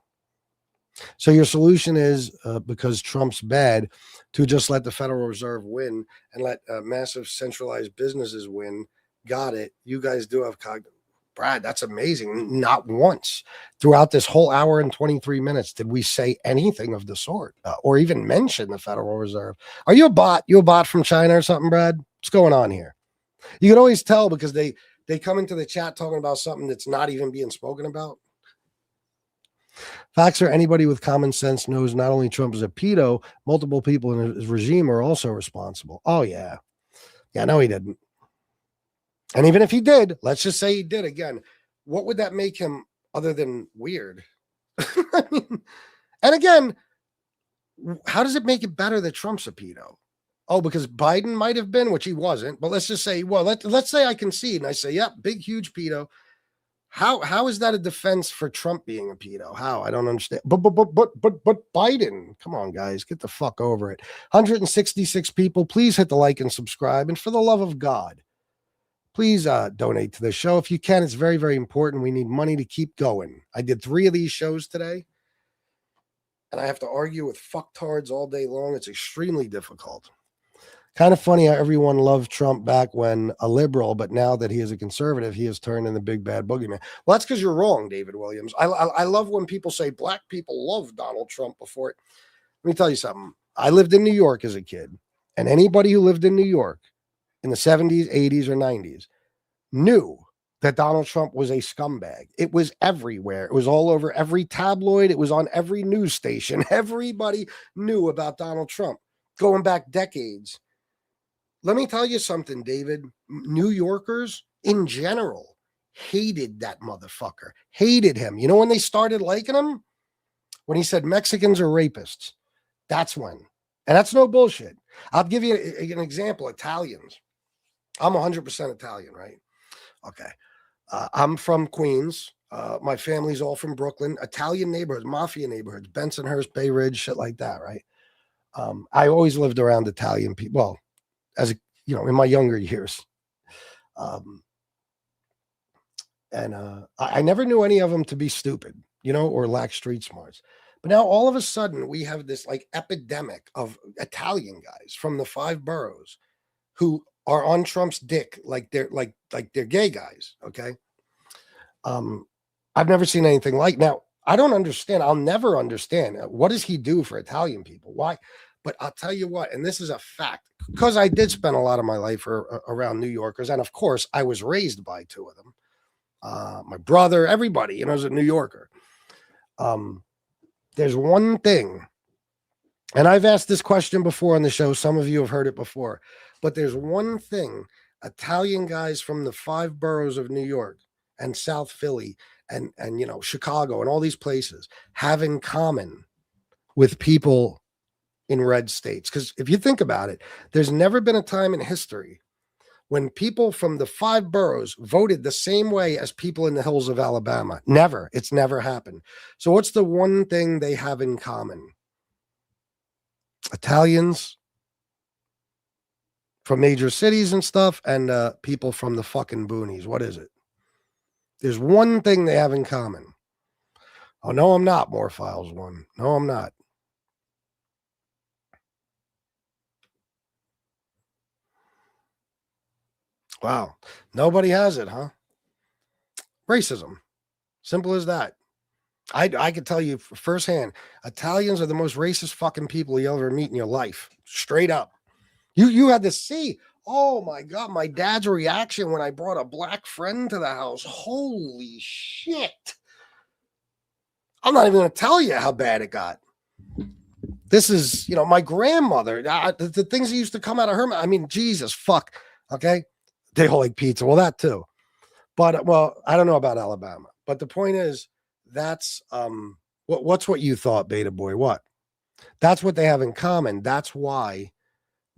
So your solution is, because Trump's bad, to just let the Federal Reserve win and let massive centralized businesses win. Got it. You guys do have cognitive. Brad, that's amazing. Not once throughout this whole hour and 23 minutes did we say anything of the sort or even mention the Federal Reserve. Are you a bot? You a bot from China or something, Brad? What's going on here? You can always tell because they come into the chat talking about something that's not even being spoken about. Facts are anybody with common sense knows not only Trump is a pedo, multiple people in his regime are also responsible. Oh, yeah. Yeah, no, he didn't. And even if he did, let's just say he did again, what would that make him other than weird? I mean, and again, how does it make it better that Trump's a pedo? Oh, because Biden might have been, which he wasn't. But let's just say, well, let's say I concede and I say, yep, big, huge pedo. How is that a defense for Trump being a pedo? How? I don't understand. But Biden, come on, guys, get the fuck over it. 166 people. Please hit the like and subscribe. And for the love of God, please donate to the show if you can. It's very, very important. We need money to keep going. I did 3 of these shows today, and I have to argue with fucktards all day long. It's extremely difficult. Kind of funny how everyone loved Trump back when a liberal, but now that he is a conservative, he has turned in the big bad boogeyman. Well, that's because you're wrong, David Williams. I love when people say black people love Donald Trump before it. Let me tell you something. I lived in New York as a kid, and anybody who lived in New York in the 70s, 80s, or 90s knew that Donald Trump was a scumbag. It was everywhere. It was all over every tabloid. It was on every news station. Everybody knew about Donald Trump going back decades. Let me tell you something, David. New Yorkers in general hated that motherfucker. Hated him. You know when they started liking him? When he said Mexicans are rapists. That's when. And that's no bullshit. I'll give you an example. Italians. I'm 100% Italian, right? Okay. I'm from Queens. My family's all from Brooklyn. Italian neighborhoods, mafia neighborhoods, Bensonhurst, Bay Ridge, shit like that, right? I always lived around Italian people. Well, as in my younger years. I never knew any of them to be stupid, or lack street smarts. But now all of a sudden we have this like epidemic of Italian guys from the 5 boroughs who are on Trump's dick like they're gay guys. Okay. I've never seen anything like. Now I don't understand. I'll never understand. What does he do for Italian people? Why? But I'll tell you what, and this is a fact, because I did spend a lot of my life around New Yorkers. And of course I was raised by 2 of them. My brother, everybody, is a New Yorker. There's one thing, and I've asked this question before on the show. Some of you have heard it before, but there's one thing Italian guys from the 5 boroughs of New York and South Philly and Chicago and all these places have in common with people in red states. Because if you think about it, there's never been a time in history when people from the 5 boroughs voted the same way as people in the hills of Alabama. Never. It's never happened. So what's the one thing they have in common? Italians from major cities and stuff, and people from the fucking boonies. What is it? There's one thing they have in common. Oh, no, I'm not, More Files One. No, I'm not. Wow. Nobody has it, huh? Racism. Simple as that. I could tell you firsthand, Italians are the most racist fucking people you'll ever meet in your life. Straight up. You had to see. Oh my God, my dad's reaction when I brought a black friend to the house. Holy shit. I'm not even going to tell you how bad it got. This is, my grandmother, the things that used to come out of her mouth. I mean, Jesus, fuck. Okay. They all like pizza. Well, that too. But, I don't know about Alabama. But the point is, that's what's what you thought, Beta Boy? What? That's what they have in common. That's why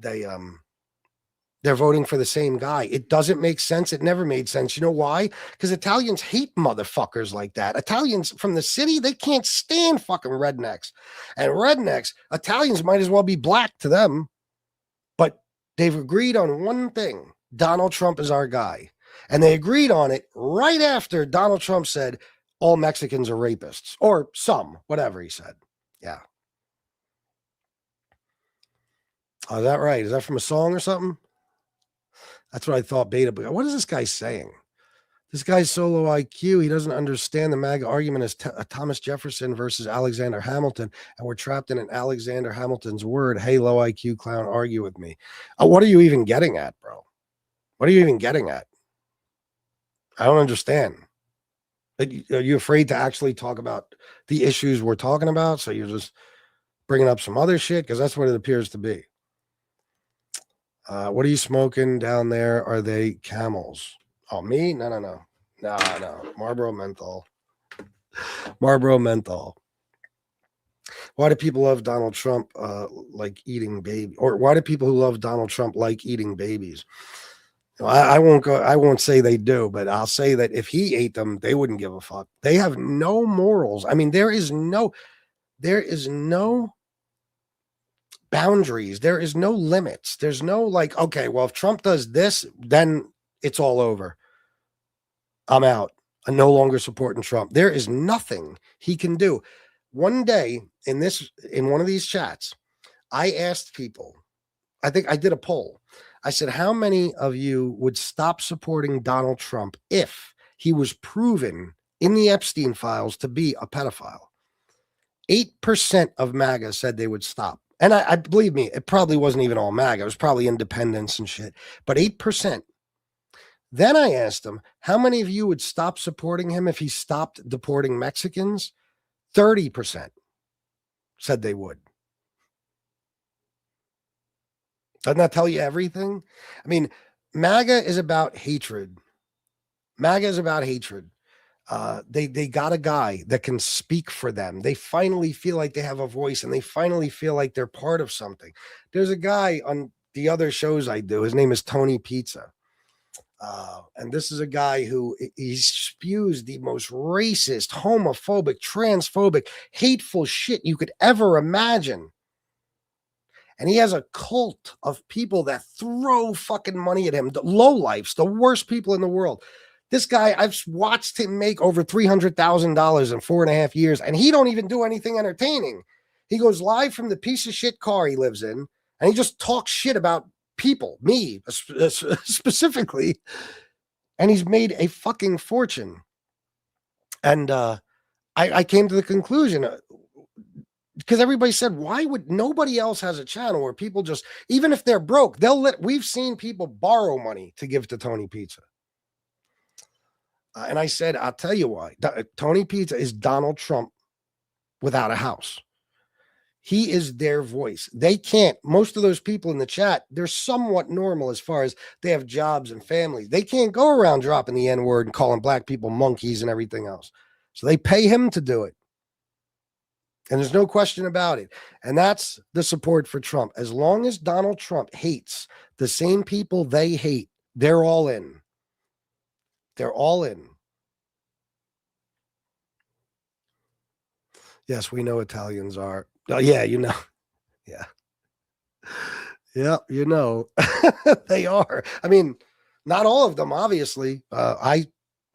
they're voting for the same guy. It doesn't make sense. It never made sense. You know why? Because Italians hate motherfuckers like that. Italians from the city, they can't stand fucking rednecks. And rednecks, Italians might as well be black to them. But they've agreed on one thing. Donald Trump is our guy. And they agreed on it right after Donald Trump said, all Mexicans are rapists. Or some, whatever he said. Yeah. Oh, is that right? Is that from a song or something? That's what I thought, Beta. But what is this guy saying? This guy's so low IQ, he doesn't understand the MAGA argument as Thomas Jefferson versus Alexander Hamilton, and we're trapped in an Alexander Hamilton's word. Hey, low IQ clown, argue with me. What are you even getting at, bro? What are you even getting at? I don't understand. Are you afraid to actually talk about the issues we're talking about? So you're just bringing up some other shit? Because that's what it appears to be. What are you smoking down there? Are they Camels? Oh, me? No. Marlboro Menthol. Marlboro Menthol. Why do people love Donald Trump like eating baby? Or why do people who love Donald Trump like eating babies? I won't say they do, but I'll say that if he ate them, they wouldn't give a fuck. They have no morals. I mean, there is no boundaries. There is no limits. There's no like, okay, well, if Trump does this, then it's all over. I'm out. I'm no longer supporting Trump. There is nothing he can do. One day in one of these chats, I asked people, I think I did a poll. I said, how many of you would stop supporting Donald Trump if he was proven in the Epstein files to be a pedophile? 8% of MAGA said they would stop. And I believe me, it probably wasn't even all MAGA. It was probably independents and shit. But 8%. Then I asked them, how many of you would stop supporting him if he stopped deporting Mexicans? 30% said they would. Doesn't that tell you everything? I mean, MAGA is about hatred. MAGA is about hatred. They got a guy that can speak for them. They finally feel like they have a voice and they finally feel like they're part of something. There's a guy on the other shows I do. His name is Tony Pizza. And this is a guy who he spews the most racist, homophobic, transphobic, hateful shit you could ever imagine. And he has a cult of people that throw fucking money at him. The lowlifes, the worst people in the world. This guy, I've watched him make over $300,000 in 4.5 years, and he don't even do anything entertaining. He goes live from the piece of shit car he lives in, and he just talks shit about people, me specifically, and he's made a fucking fortune. And I came to the conclusion, because everybody said, why would nobody else has a channel where people just, even if they're broke, we've seen people borrow money to give to Tony Pizza. And I said, I'll tell you why. Tony Pizza is Donald Trump without a house. He is their voice. They can't, most of those people in the chat, they're somewhat normal as far as they have jobs and families. They can't go around dropping the N-word and calling black people monkeys and everything else. So they pay him to do it. And there's no question about it. And that's the support for Trump. As long as Donald Trump hates the same people they hate, they're all in. They're all in. Yes, we know Italians are. Oh, yeah, you know. Yeah. Yeah, you know, they are. I mean, not all of them, obviously. I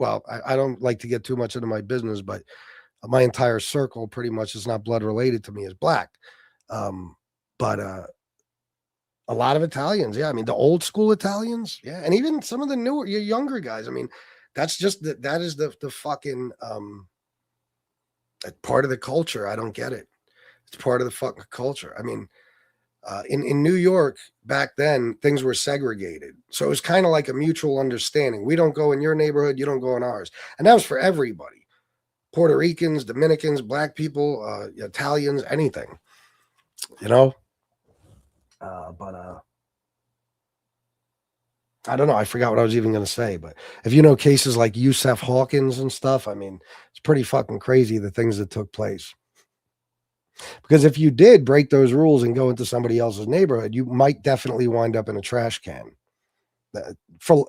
don't like to get too much into my business, but my entire circle pretty much is not blood related to me is black. But a lot of Italians, yeah. I mean, the old school Italians, yeah, and even some of the newer, younger guys. I mean, that's just that is the fucking part of the culture. I don't get it. It's part of the fucking culture. I mean, in New York back then, things were segregated. So it was kind of like a mutual understanding. We don't go in your neighborhood, you don't go in ours. And that was for everybody. Puerto Ricans, Dominicans, black people, Italians, anything, you know? But I don't know. I forgot what I was even going to say. But if you know cases like Yusef Hawkins and stuff, I mean, it's pretty fucking crazy the things that took place. Because if you did break those rules and go into somebody else's neighborhood, you might definitely wind up in a trash can for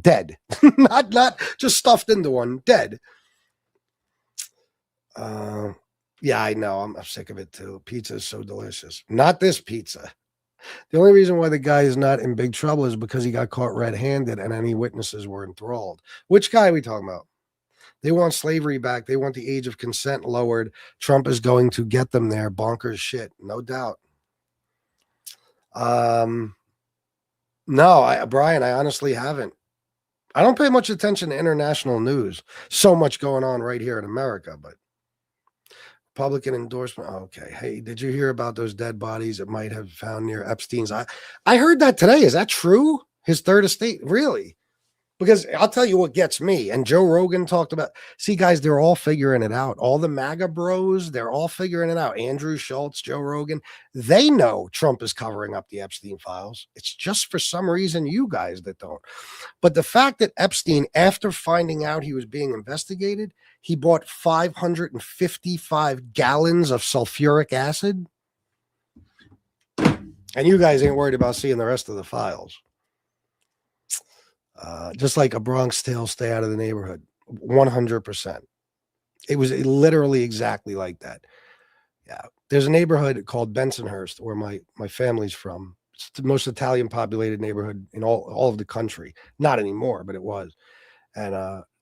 dead, not just stuffed into one, dead. Yeah, I know. I'm sick of it too. Pizza is so delicious. Not this pizza. The only reason why the guy is not in big trouble is because he got caught red-handed and any witnesses were enthralled. Which guy are we talking about? They want slavery back. They want the age of consent lowered. Trump is going to get them there. Bonkers shit, no doubt. No, Brian, I honestly haven't. I don't pay much attention to international news. So much going on right here in America, but Republican endorsement. Okay. Hey, did you hear about those dead bodies that might have found near Epstein's? I heard that today. Is that true? His third estate? Really? Because I'll tell you what gets me. And Joe Rogan talked about, see, guys, they're all figuring it out. All the MAGA bros, they're all figuring it out. Andrew Schultz, Joe Rogan, they know Trump is covering up the Epstein files. It's just for some reason you guys that don't. But the fact that Epstein, after finding out he was being investigated, he bought 555 gallons of sulfuric acid. And you guys ain't worried about seeing the rest of the files. Just like a Bronx Tale, stay out of the neighborhood. 100%. It was literally exactly like that. Yeah. There's a neighborhood called Bensonhurst where my family's from. It's the most Italian populated neighborhood in all of the country. Not anymore, but it was. And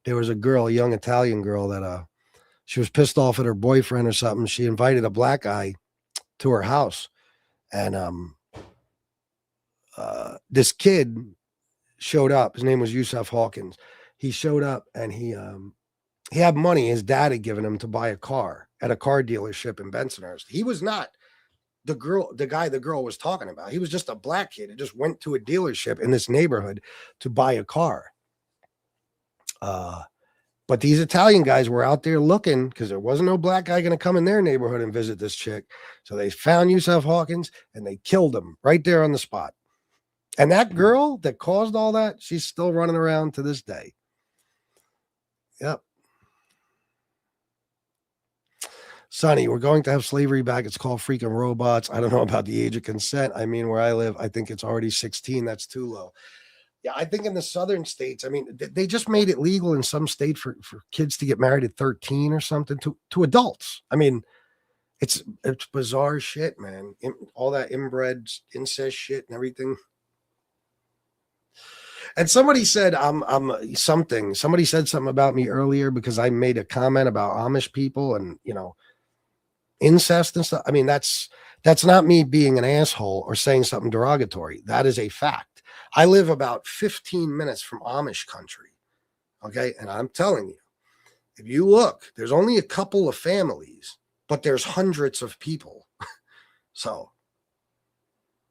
there was a young Italian girl that she was pissed off at her boyfriend or something. She invited a black guy to her house. And this kid showed up. His name was Yusef Hawkins. He showed up and he had money his dad had given him to buy a car at a car dealership in Bensonhurst. He was not the guy the girl was talking about. He was just a black kid who just went to a dealership in this neighborhood to buy a car. But these Italian guys were out there looking because there wasn't no black guy going to come in their neighborhood and visit this chick. So they found Yusef Hawkins and they killed him right there on the spot. And that girl that caused all that, she's still running around to this day. Yep. Sonny, we're going to have slavery back. It's called freaking robots. I don't know about the age of consent. I mean, where I live, I think it's already 16. That's too low. Yeah, I think in the southern states, I mean, they just made it legal in some state for kids to get married at 13 or something to adults. I mean, it's bizarre shit, man. All that inbred incest shit and everything. And somebody said somebody said something about me earlier because I made a comment about Amish people and, incest and stuff. I mean, that's not me being an asshole or saying something derogatory. That is a fact. I live about 15 minutes from Amish country. Okay. And I'm telling you, if you look, there's only a couple of families, but there's hundreds of people. So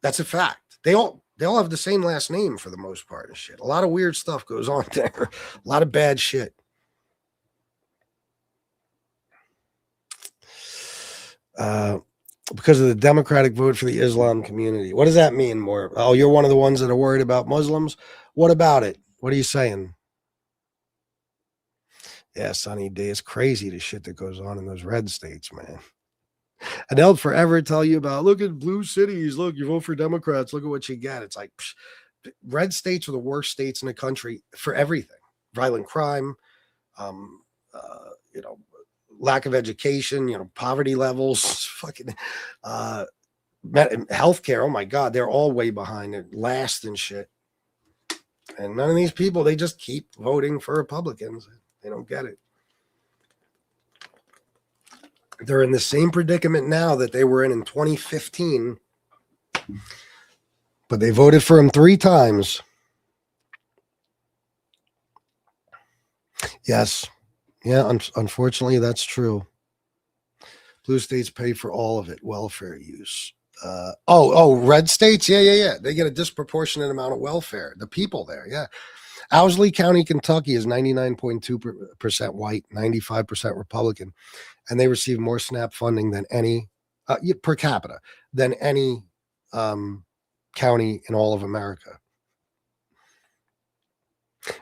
that's a fact. They all have the same last name for the most part and shit. A lot of weird stuff goes on there. A lot of bad shit. Because of the Democratic vote for the Islam community. What does that mean more? Oh, you're one of the ones that are worried about Muslims? What about it? What are you saying? Yeah, Sunny D. It's crazy the shit that goes on in those red states, man. And they'll forever tell you about, look at blue cities. Look, you vote for Democrats. Look at what you get. It's like, red states are the worst states in the country for everything. Violent crime, lack of education, poverty levels, fucking Healthcare, oh my God, they're all way behind it, last and shit. And none of these people, they just keep voting for Republicans. They don't get it. They're in the same predicament now that they were in 2015, but they voted for him 3 times. Yes. Yeah, unfortunately, that's true. Blue states pay for all of it, welfare use. Red states? Yeah. They get a disproportionate amount of welfare. The people there, yeah. Owsley County, Kentucky is 99.2% white, 95% Republican, and they receive more SNAP funding than any, per capita, than any county in all of America.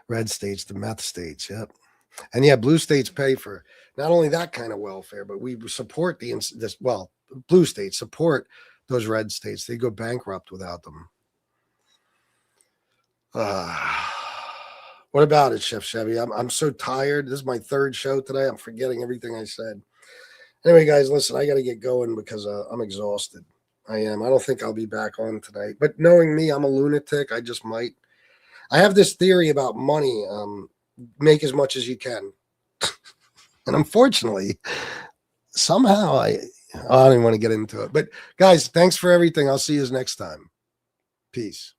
Red states, the meth states, yep. And yeah, blue states pay for not only that kind of welfare, but we support blue states support those red states. They go bankrupt without them. What about it, Chef Chevy? I'm so tired. This is my 3rd show today. I'm forgetting everything I said. Anyway, guys, listen, I got to get going because I'm exhausted. I am. I don't think I'll be back on tonight. But knowing me, I'm a lunatic. I just might. I have this theory about money. Make as much as you can. And unfortunately, somehow I don't even want to get into it. But guys, thanks for everything. I'll see you next time. Peace.